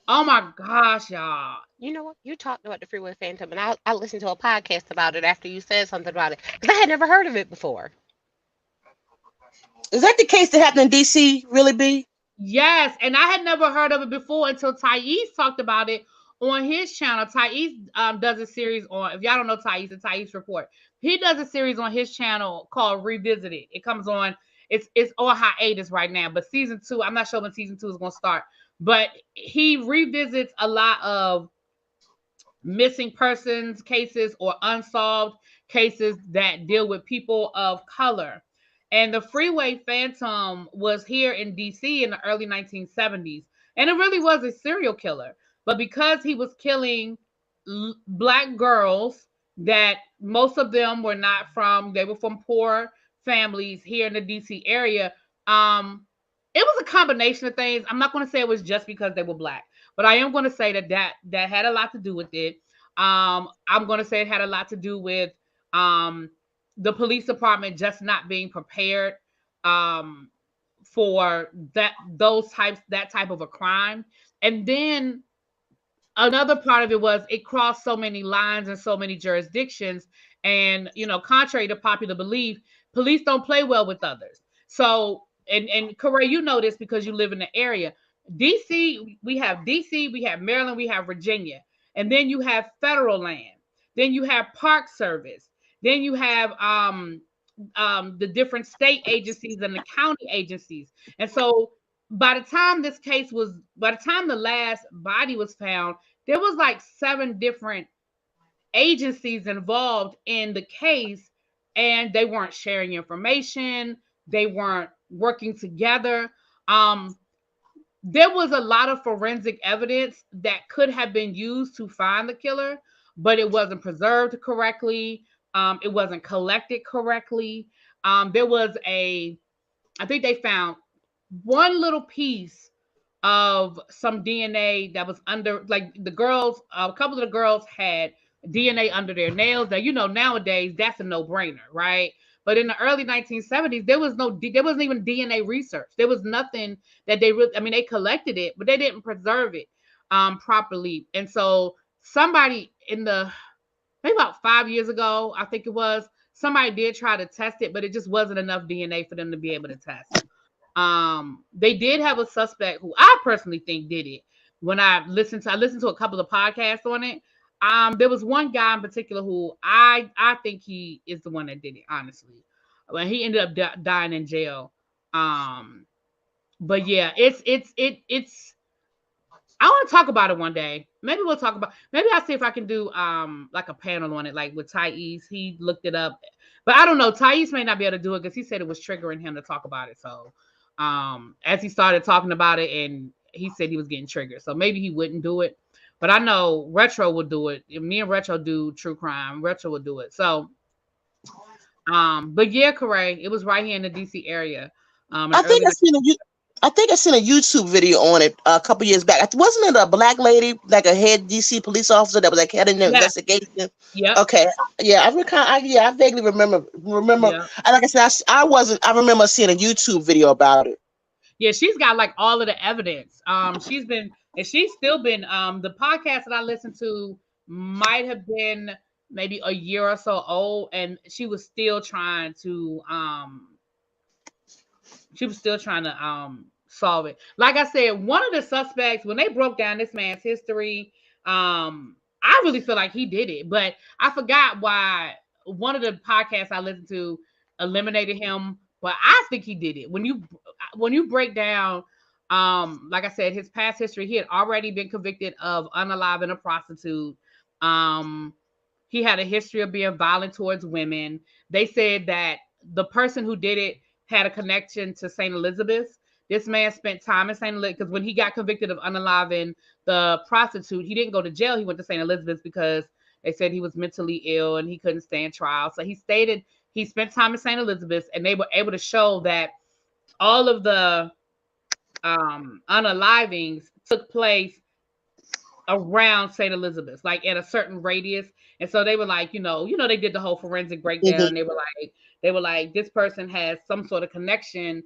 Oh my gosh, y'all. You know what? You talked about the freeway phantom, and I listened to a podcast about it after you said something about it, because I had never heard of it before. Is that the case that happened in D.C., ReallyB? Yes, and I had never heard of it before until Thais talked about it on his channel. Thais does a series on, if y'all don't know Thais, the Thais Report. He does a series on his channel called Revisited. It comes on, it's on hiatus right now, but season 2, I'm not sure when season 2 is going to start. But he revisits a lot of missing persons cases or unsolved cases that deal with people of color. And the freeway phantom was here in DC in the early 1970s. And it really was a serial killer. But because he was killing Black girls that most of them were they were from poor families here in the DC area, it was a combination of things. I'm not going to say it was just because they were Black, but I am going to say that had a lot to do with it. I'm going to say it had a lot to do with the police department just not being prepared for that type of a crime. And then another part of it was it crossed so many lines and so many jurisdictions. And, contrary to popular belief, police don't play well with others. So, and Corey, you know this because you live in the area. DC, we have Maryland, we have Virginia. And then you have federal land. Then you have Park Service. Then you have the different state agencies and the county agencies. And so by the time the last body was found, there was like 7 different agencies involved in the case, and they weren't sharing information. They weren't working together. There was a lot of forensic evidence that could have been used to find the killer, but it wasn't preserved correctly. It wasn't collected correctly. There was I think they found one little piece of some DNA that was under, like the girls, a couple of the girls had DNA under their nails. That, nowadays that's a no-brainer, right? But in the early 1970s, there wasn't even DNA research. There was nothing that they really, I mean, they collected it, but they didn't preserve it properly. And so somebody maybe about 5 years ago, I think it was, somebody did try to test it, but it just wasn't enough DNA for them to be able to test. They did have a suspect who I personally think did it. When I listened to a couple of podcasts on it. There was one guy in particular who I think he is the one that did it, honestly. When he ended up dying in jail. But yeah, it's I want to talk about it one day. Maybe I'll see if I can do like a panel on it, like with Thais. He looked it up. But I don't know. Thais may not be able to do it because he said it was triggering him to talk about it. So as he started talking about it, and he said he was getting triggered. So maybe he wouldn't do it. But I know Retro will do it. Me and Retro do true crime. Retro will do it. So but yeah, Carlee, it was right here in the DC area. I think I seen a YouTube video on it a couple years back. Wasn't it a black lady, like a head DC police officer that was like head in the investigation? Yeah. Okay. Yeah, I vaguely remember. Yeah. Like I said, I remember seeing a YouTube video about it. Yeah, she's got like all of the evidence. She's still been the podcast that I listened to might have been maybe a year or so old, and she was still trying to solve it. Like I said, one of the suspects, when they broke down this man's history, I really feel like he did it, but I forgot why one of the podcasts I listened to eliminated him, but I think he did it. When you break down, like I said, his past history, he had already been convicted of unaliving a prostitute. He had a history of being violent towards women. They said that the person who did it had a connection to St. Elizabeth's. This man spent time in St. Elizabeth because when he got convicted of unaliving the prostitute, he didn't go to jail. He went to St. Elizabeth's because they said he was mentally ill and he couldn't stand trial. So he spent time in St. Elizabeth's, and they were able to show that all of the unalivings took place around St. Elizabeth's, like at a certain radius. And so they were like, they did the whole forensic breakdown. Mm-hmm. They were like, this person has some sort of connection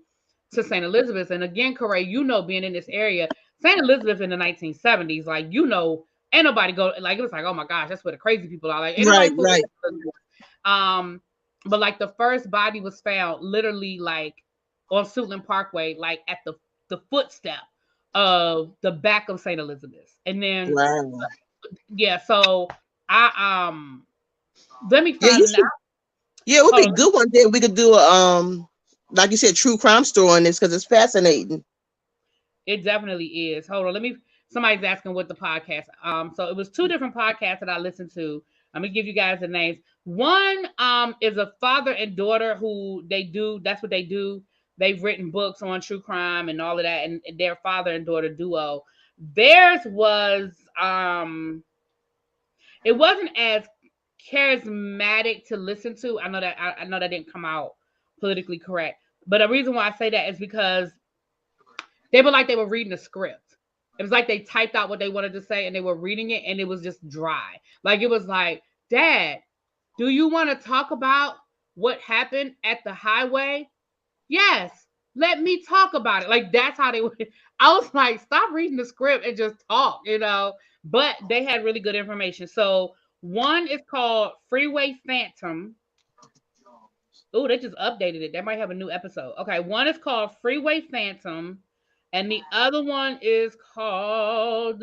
to St. Elizabeth's. And again, Carlee, being in this area, St. Elizabeth in the 1970s, like, ain't nobody go, like, it was like, oh my gosh, that's where the crazy people are. Like, right. But like the first body was found literally like on Suitland Parkway, like at the footstep of the back of St. Elizabeth's. And then yeah, so I let me find out. Yeah, it would be good one day. We could do a like you said, true crime story on this because it's fascinating. It definitely is. Hold on, somebody's asking what the podcast. So it was 2 different podcasts that I listened to. Let me give you guys the names. One is a father and daughter who that's what they do. They've written books on true crime and all of that, and their father and daughter duo. Theirs was it wasn't as charismatic to listen to. I know that didn't come out politically correct, but the reason why I say that is because they were reading a script. It was like they typed out what they wanted to say and they were reading it, and it was just dry. Like, it was like, Dad, do you want to talk about what happened at the highway? Yes, let me talk about it. Like, that's how they were. I was like, stop reading the script and just talk, but they had really good information. So one is called Freeway Phantom. Oh, they just updated it. They might have a new episode. Okay, one is called Freeway Phantom, and the other one is called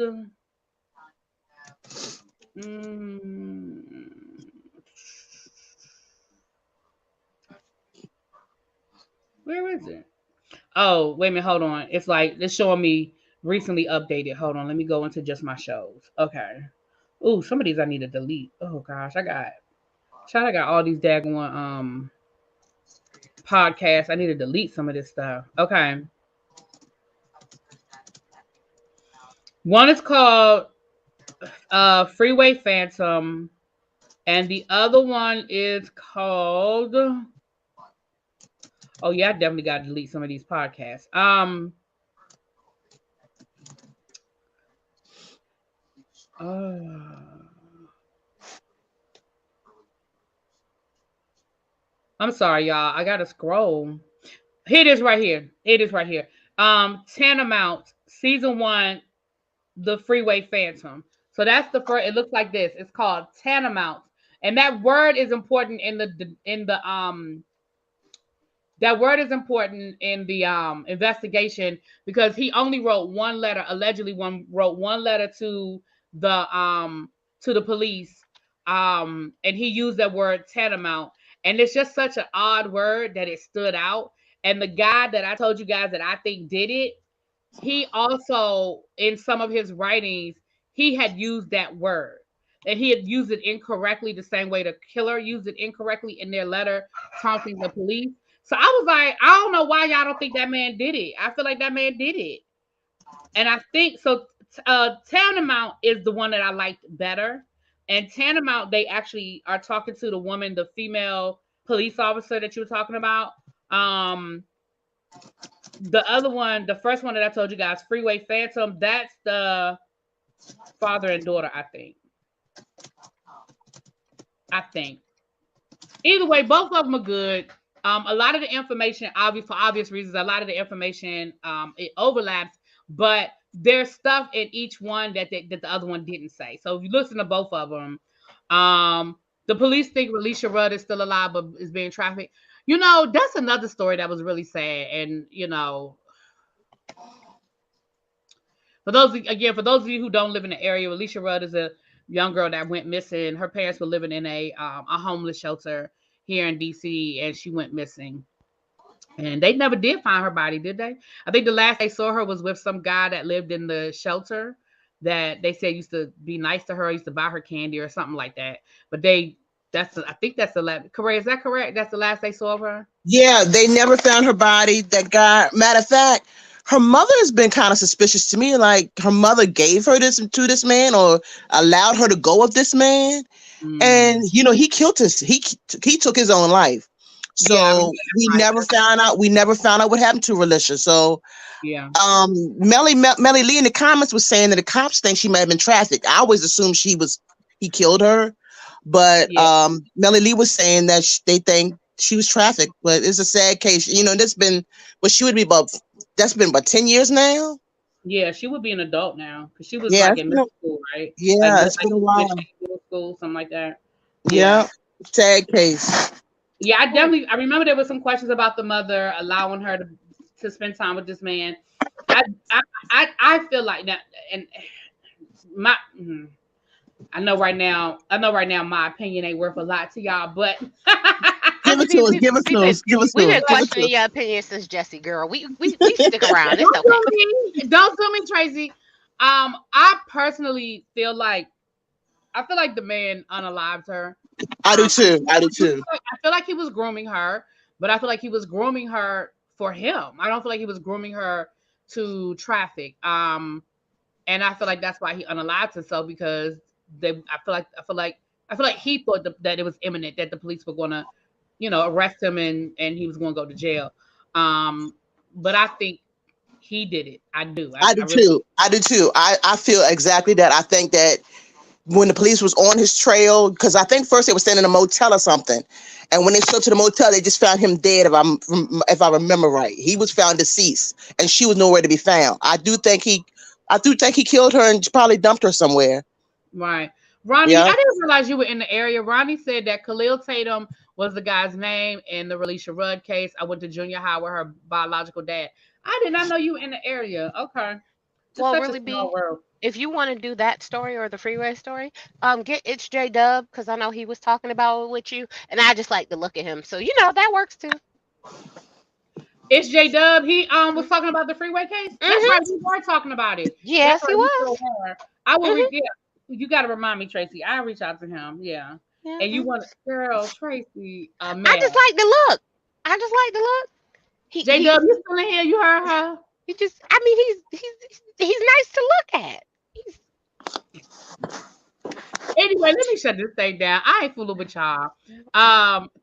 Where is it? Oh, wait a minute. Hold on. It's like it's showing me recently updated. Hold on. Let me go into just my shows. Okay. Ooh, some of these I need to delete. Oh gosh, I got all these daggone podcasts. I need to delete some of this stuff. Okay. One is called Freeway Phantom, and the other one is called. Oh yeah, I definitely got to delete some of these podcasts. I'm sorry, y'all. I gotta scroll. Here it is right here. It is right here. Tantamount, season one, the Freeway Phantom. So that's the first. It looks like this. It's called Tantamount, and that word is important in the that word is important in the investigation because he only wrote one letter. Allegedly, wrote one letter to the police, and he used that word tantamount, and it's just such an odd word that it stood out. And the guy that I told you guys that I think did it, he also in some of his writings he had used that word, and he had used it incorrectly the same way the killer used it incorrectly in their letter taunting the police. So I was like, I don't know why y'all don't think that man did it. I feel like that man did it, and I think so. Tantamount is the one that I liked better, and Tantamount they actually are talking to the woman, the female police officer that you were talking about. um the other one, the first one that I told you guys, Freeway Phantom, that's the father and daughter, I think. I think. Either way, both of them are good. A lot of the information, obvious for obvious reasons, a lot of the information it overlaps, but there's stuff in each one that the other one didn't say. So if you listen to both of them, the police think Relisha Rudd is still alive but is being trafficked. You know, that's another story that was really sad. And you know, for those of you who don't live in the area, Alicia Rudd is a young girl that went missing. Her parents were living in a homeless shelter here in DC, and she went missing. And they never did find her body, did they? I think the last they saw her was with some guy that lived in the shelter that they said used to be nice to her, used to buy her candy or something like that. But I think that's the last. Correct? Is that correct? That's the last they saw of her. Yeah, they never found her body. That guy. Matter of fact, her mother has been kind of suspicious to me. Like her mother gave her this to this man, or allowed her to go with this man, and Mm. he killed his. He took his own life. Yeah, I So remember we that. never found out. We never found out what happened to Relisha. So Yeah, Melly Lee in the comments was saying that the cops think she might have been trafficked. I always assumed he killed her, but yeah, Melly Lee was saying that they think she was trafficked. But it's a sad case. That's been what she would be about. That's been about 10 years now. yeah. She would be an adult now because she was Yeah, like in middle school, right? yeah, it's Like been a while. middle school, something like that. Yeah. Yeah, sad case. Yeah, I remember there was some questions about the mother allowing her to spend time with this man. I I I feel like that, and my I know right now my opinion ain't worth a lot to y'all, but Give it to us. Give it We've to been us. Give us we've to us. been Give it to questioning us. your opinion since Jesse, girl. We stick around. It's don't okay. do me, don't do me, Tracy. I personally I feel like the man unalived her. I do too. I do I too. feel like he was grooming her, but I feel like he was grooming her for him. I don't feel like he was grooming her to traffic. And I feel like that's why he unalived himself because I feel like he thought that it was imminent that the police were gonna, arrest him and he was gonna go to jail. But I think he did it. I do. I do I really. too. I do too. I feel exactly that. I think that when the police was on his trail, because I think first they were staying in a motel or something, and when they showed to the motel, they just found him dead. If I remember right, he was found deceased, and she was nowhere to be found. I do think he killed her and probably dumped her somewhere. Right. Ronnie, Yeah, I didn't realize you were in the area. Ronnie said that Khalil Tatum was the guy's name in the Relisha Rudd case. I went to junior high with her biological dad. I did not know you were in the area. Okay. It's Well, such a really, small be world. if you want to do that story or the freeway story, get It's J Dub because I know he was talking about it with you, and I just like to look at him. So that works too. It's J Dub. He was talking about the freeway case. That's right. Mm-hmm. We were talking about it. That's Yes, he right. We still was. were. I will. Mm-hmm. Yeah, you got to remind me, Tracy. I'll reach out to him. Yeah. And you Mm-hmm. want, girl, Tracy, I man. just like the look. I just like the look. He J he Dub, you still in here? You heard her? he just. I mean, he's nice to look at. He's Anyway, let me shut this thing down. I ain't fooling with y'all.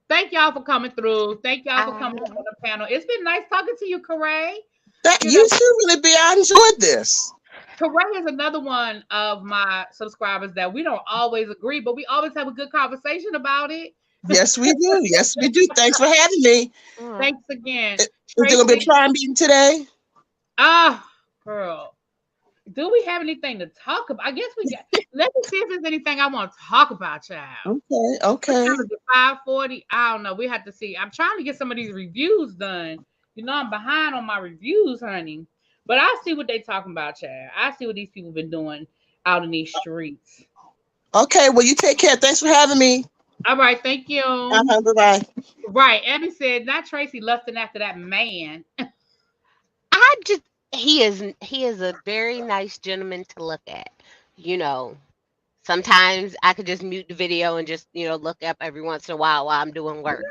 Thank y'all for coming through. Thank y'all for coming up on the panel. It's been nice talking to you, Carlee. That You you know, too, really be. I enjoyed this. Carlee is another one of my subscribers that we don't always agree, but we always have a good conversation about it. Yes, we do. Yes, we do. Thanks for having me. Thanks again, Is there gonna be a Tracy. prime meeting today? Ah, girl. Do we have anything to talk about? I guess we got. Let me see if there's anything I want to talk about, child. Okay, What okay. time is it? 5:40. I don't know. We have to see. I'm trying to get some of these reviews done. You know, I'm behind on my reviews, honey. But I see what they talking about, child. I see what these people been doing out in these streets. Okay, well, you take care. Thanks for having me. All right, thank you. Bye-bye. Right, Abby said, not Tracy lusting after that man. I just he is a very nice gentleman to look at. You know, sometimes I could just mute the video and just look up every once in a while I'm doing work.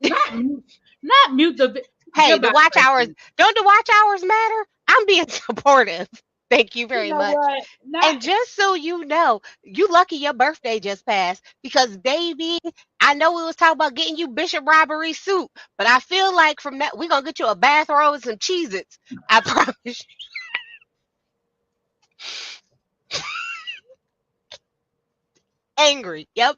Not mute, not mute the. Hey, the Goodbye, watch hours Tracy. don't the watch hours matter? I'm being supportive. Thank you You very know much. what? And just so you know, you lucky your birthday just passed because baby, I know we was talking about getting you Bishop Robbery soup, but I feel like from that we're gonna get you a bathrobe and some Cheez-Its. I promise you. Angry. Yep.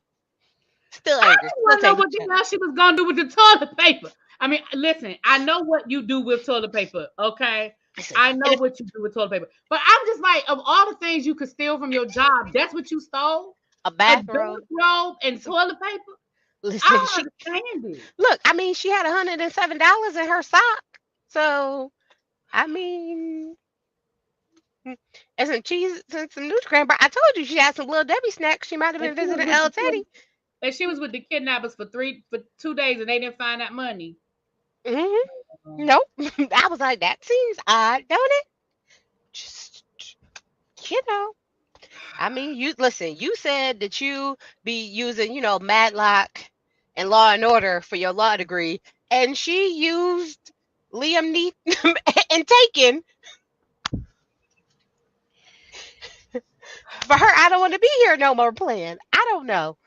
Still I angry. just Still want to know taking what the shit. hell she was gonna do with the toilet paper. I mean, listen, I know what you do with toilet paper, okay? Listen, I and know what you do with toilet paper. But I'm just like, of all the things you could steal from your job, that's what you stole? a A bathrobe. bathrobe and toilet paper? I Listen, she don't understand it. look, I mean, she had $107 in her sock. So I mean and some cheese and some Nutri-Grain bar. I told you she had some little Debbie snacks. She might have And been she was visiting with El the Teddy. and she was with the kidnappers for 2 days and they didn't find that money. Hmm. Um, Nope. I was like, that seems odd, don't it? Just you know. I mean, you listen. You said that you be using, Matlock and Law and Order for your law degree, and she used Liam Neeson and Taken for her. I don't want to be here no more. Plan. I don't know.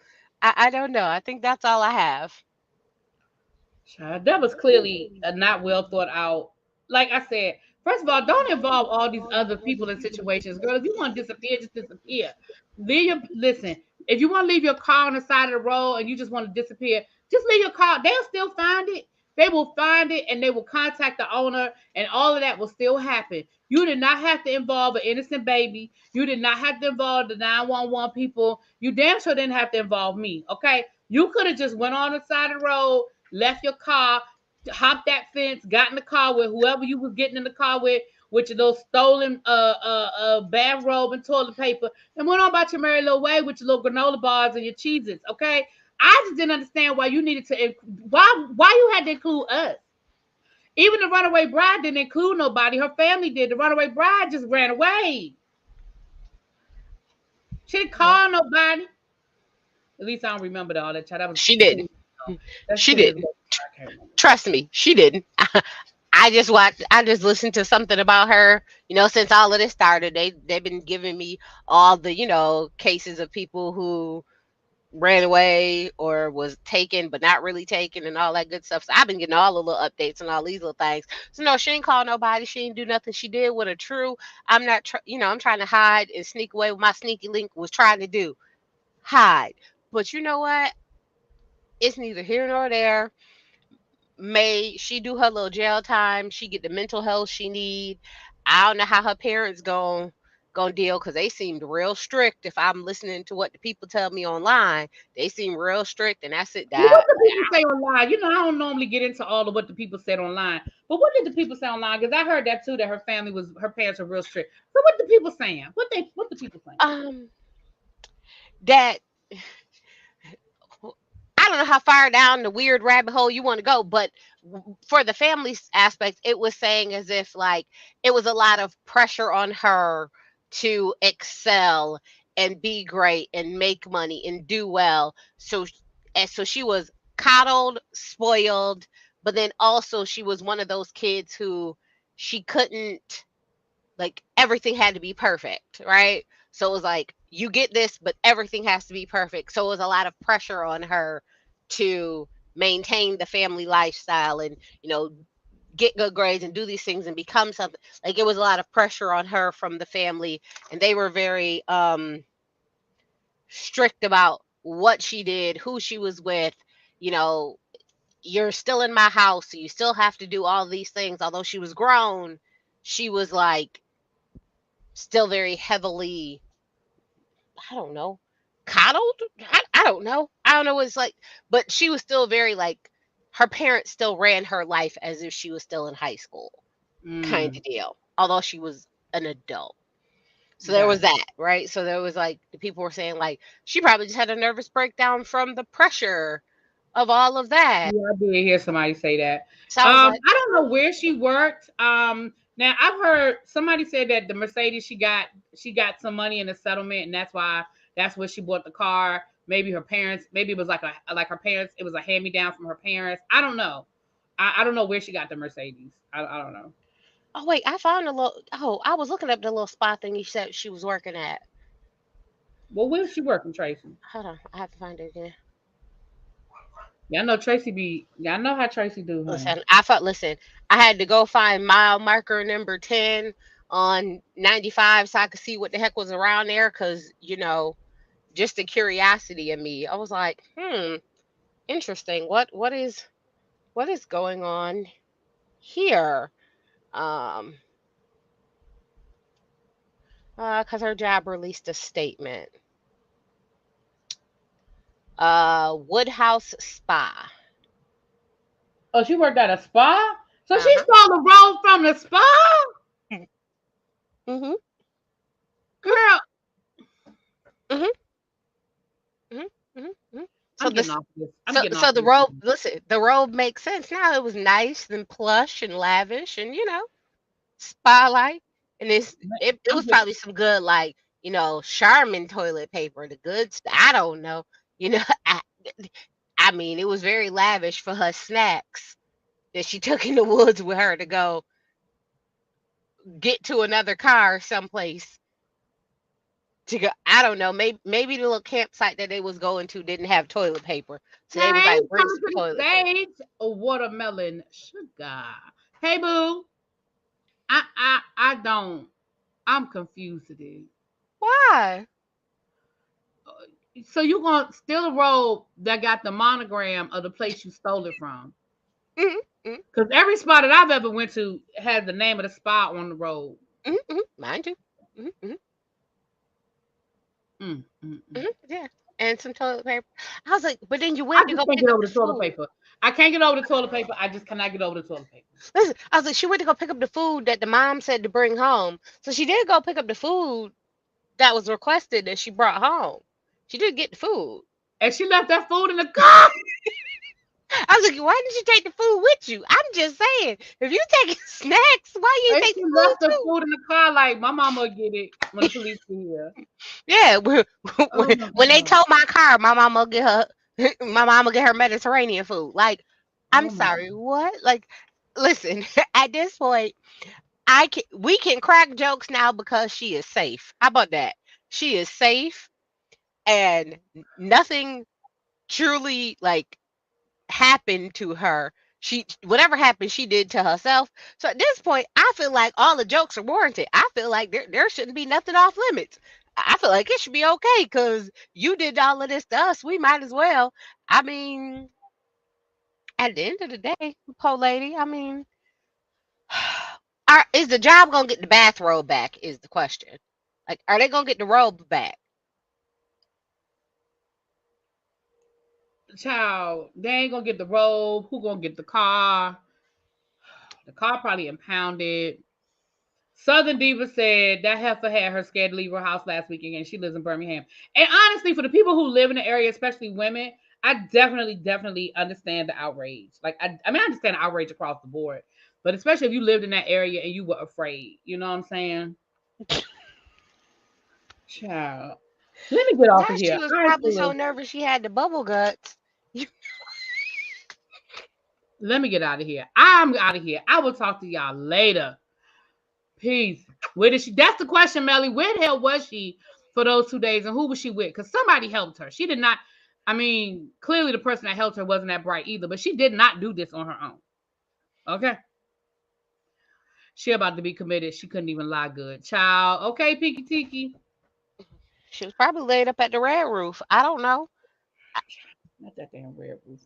I don't know. I think that's all I have. Child, that was clearly a not well thought out. Like I said, first of all, don't involve all these other people in situations. Girl, if you want to disappear, just disappear. Listen, if you want to leave your car on the side of the road and you just want to disappear, just leave your car. They'll still find it. They will find it and they will contact the owner, and all of that will still happen. You did not have to involve an innocent baby. You did not have to involve the 911 people. You damn sure didn't have to involve me. Okay. You could have just went on the side of the road, left your car, hopped that fence, got in the car with whoever you was getting in the car with your little stolen bathrobe and toilet paper, and went on about your merry little way with your little granola bars and your cheeses. Okay, I just didn't understand why you needed to why you had to include us. Even the runaway bride didn't include nobody. Her family did. The runaway bride just ran away. She didn't Yeah. call nobody. At least I don't remember all that. Child. That was She 2 years didn't. ago. That's She 2 years didn't. ago. I can't remember. Trust me, she didn't. I just watched. I just listened to something about her. Since all of this started, they've been giving me all the cases of people who ran away or was taken but not really taken and all that good stuff. So I've been getting all the little updates and all these little things. So no, she ain't call nobody. She ain't do nothing. She did what a true. I'm not. I'm trying to hide and sneak away. What my sneaky link was trying to do, hide. But you know what? It's neither here nor there. May she do her little jail time, she get the mental health she need. I don't know how her parents gon' deal because they seemed real strict. If I'm listening to what the people tell me online, they seem real strict, and that's it. Well, what That the people say online? You know, I don't normally get into all of what the people said online. But what did the people say online? Because I heard that too, that her parents were real strict. So what the people saying? What the people saying? um that I don't know how far down the weird rabbit hole you want to go, but for the family aspect, it was saying as if like it was a lot of pressure on her to excel and be great and make money and do well. So she was coddled, spoiled, but then also she was one of those kids who she couldn't, like, everything had to be perfect, right? So it was like, you get this, but everything has to be perfect. So it was a lot of pressure on her to maintain the family lifestyle and, get good grades and do these things and become something. Like, it was a lot of pressure on her from the family, and they were very strict about what she did, who she was with. You know, you're still in my house, so you still have to do all these things. Although she was grown, she was like still very heavily, I don't know, coddled. I don't know. I don't know what it's like, but she was still very like, her parents still ran her life as if she was still in high school, kind of deal. Although she was an adult. So there was that, right? So there was like, the people were saying like she probably just had a nervous breakdown from the pressure of all of that. Yeah, I did hear somebody say that. So I was like, I don't know where she worked. Now I've heard somebody said that the Mercedes she got some money in the settlement, and that's where she bought the car. Maybe her parents, maybe it was like her parents, it was a hand me down from her parents. I don't know. I don't know where she got the Mercedes. I don't know. oh wait, I found a little. Oh, I was looking up the little spot thing you said she was working at. Well, where's she working, Tracy? Hold on, I have to find it again. Y'all know Tracy y'all know how Tracy do, honey. Listen, I had to go find mile marker number 10 on 95 so I could see what the heck was around there, because, just the curiosity of me. I was like, interesting. What is going on here? Because her job released a statement. Woodhouse Spa. Oh, she worked at a spa? So she Uh-huh. stole the robe from the spa? Mm-hmm. Girl, Mm-hmm. Mm-hmm. Mm-hmm. So I'm getting this off this. I'm getting so off the this. robe, listen, the robe makes sense now. It was nice and plush and lavish and, spa like. And it I'm was getting, probably some good, like, Charmin toilet paper, the good I don't know. You know, I mean, it was very lavish for her snacks that she took in the woods with her to go get to another car someplace to go. I don't know. Maybe the little campsite that they was going to didn't have toilet paper, so they was hey, like, bring coming some to the toilet paper. stage, a watermelon sugar. Hey, boo. I don't. I'm confused today. Why? So you gonna steal a robe that got the monogram of the place you stole it from? Mm-hmm. Because every spa that I've ever went to has the name of the spa on the robe. Mm-hmm. Mine too. Mm-hmm. Yeah, and some toilet paper. I was like, but then you I went to just go can't pick get up over the the toilet food. paper. I can't get over the toilet paper. I just cannot get over the toilet paper. Listen, I was like, she went to go pick up the food that the mom said to bring home. So she did go pick up the food that was requested that she brought home. She did get the food. And she left that food in the car. I was like, why didn't you take the food with you? I'm just saying, if you taking snacks, why you ain't And take she the food left the too? food in the car like my mama will get it when the police get here. Yeah, Oh my when they god. told my car, my mama get her my mama get her Mediterranean food. Like, I'm Oh my sorry, what? Like, listen, at this point, we can crack jokes now because she is safe. How about that? She is safe, and nothing truly like happened to her. She Whatever happened, she did to herself. So at this point, I feel like all the jokes are warranted. I feel like there shouldn't be nothing off limits. I feel like it should be okay because you did all of this to us. We might as well. I mean, at the end of the day, poor lady. I mean, is the job gonna get the bathrobe back? Is the question. Like, are they gonna get the robe back? Child, they ain't gonna get the robe. Who gonna get the car? The car probably impounded. Southern Diva said that heifer had her scared to leave her house last weekend and she lives in Birmingham. And honestly, for the people who live in the area, especially women, I definitely understand the outrage. Like I mean, I understand the outrage across the board, but especially if you lived in that area and you were afraid. You know what I'm saying? Child, let me get Now off of she here. was I probably so feel. nervous she had the bubble guts. Let me get out of here. I'm out of here. I will talk to y'all later. Peace. Where did she? That's the question, Melly. Where the hell was she for those 2 days, and who was she with? Because somebody helped her. She did not. I mean, clearly the person that helped her wasn't that bright either, but she did not do this on her own. Okay. She about to be committed. She couldn't even lie good. Child. Okay, Pinky Tiki. She was probably laid up at the red roof. I don't know. Not that damn red roof.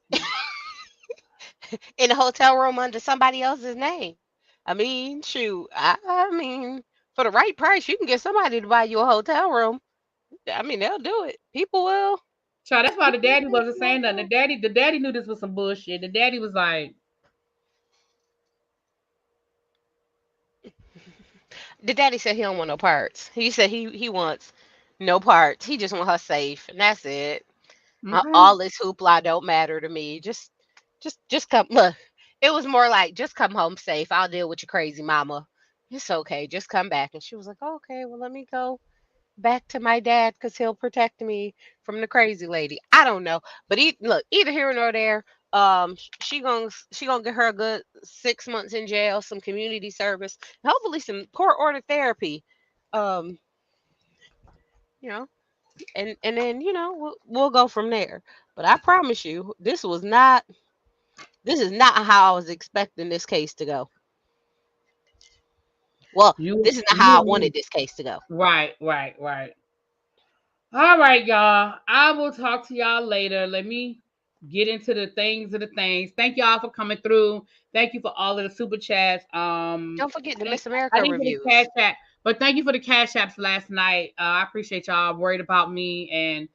In a hotel room under somebody else's name. I mean, shoot. I mean, for the right price, you can get somebody to buy you a hotel room. I mean, they'll do it. People will. Child, that's why the People daddy will wasn't do saying nothing. that. The daddy knew this was some bullshit. The daddy was like, The daddy said he don't want no parts. He said he wants no parts. He just want her safe, and that's it. okay. All this hoopla don't matter to me. Just come. Look, it was more like just come home safe. I'll deal with your crazy mama. It's okay. Just come back. And she was like, okay, well let me go back to my dad because he'll protect me from the crazy lady. I don't know, but look, either here nor there. She gonna get her a good 6 months in jail, some community service, hopefully some court order therapy. Um, you know, and then we'll go from there. But I promise you, this is not how I was expecting this case to go. Well, You this is not how I you wanted this case to go. right. All right, y'all. I will talk to y'all later. Let me get into the things of the things. Thank y'all for coming through. Thank you for all of the super chats. Don't forget the Thank, Miss I America didn't get a cash reviews. app, but thank you for the cash apps last night. I appreciate y'all worried about me and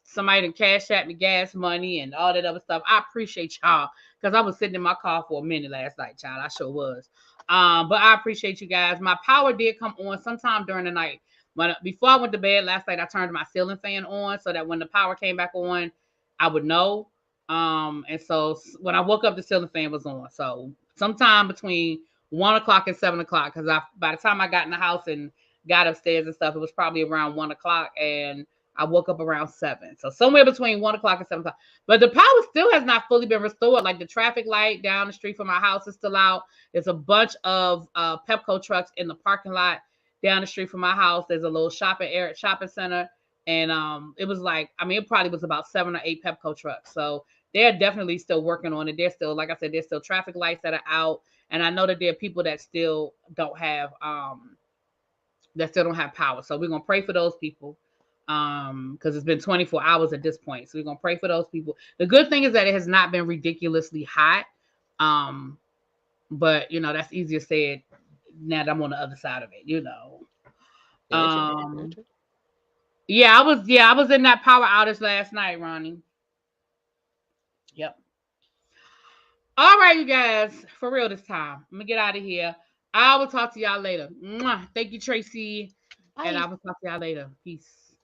somebody to cash app me gas money and all that other stuff. I appreciate y'all because I was sitting in my car for a minute last night, child. I sure was. But I appreciate you guys. My power did come on sometime during the night. When before I went to bed last night, I turned my ceiling fan on so that when the power came back on, I would know. And so when I woke up, the ceiling fan was on. So sometime between 1 o'clock and 7 o'clock, because I by the time I got in the house and got upstairs and stuff, it was probably around 1 o'clock, and I woke up around 7. So somewhere between 1 o'clock and 7 o'clock. But the power still has not fully been restored. Like the traffic light down the street from my house is still out. There's a bunch of Pepco trucks in the parking lot down the street from my house. There's a little shopping center. And it was like, I mean, it probably was about 7 or 8 Pepco trucks. So they're definitely still working on it. There's still, like I said, there's still traffic lights that are out. And I know that there are people that still don't have power. So we're gonna pray for those people. Because it's been 24 hours at this point. So we're gonna pray for those people. The good thing is that it has not been ridiculously hot. Um, but that's easier said now that I'm on the other side of it. Gotcha, Um, gotcha. yeah, I was in that power outage last night, Ronnie. Yep. All right, you guys, for real this time. I'm gonna get out of here. I will talk to y'all later. Mwah. Thank you, Tracy. And Bye. I will talk to y'all later. Peace.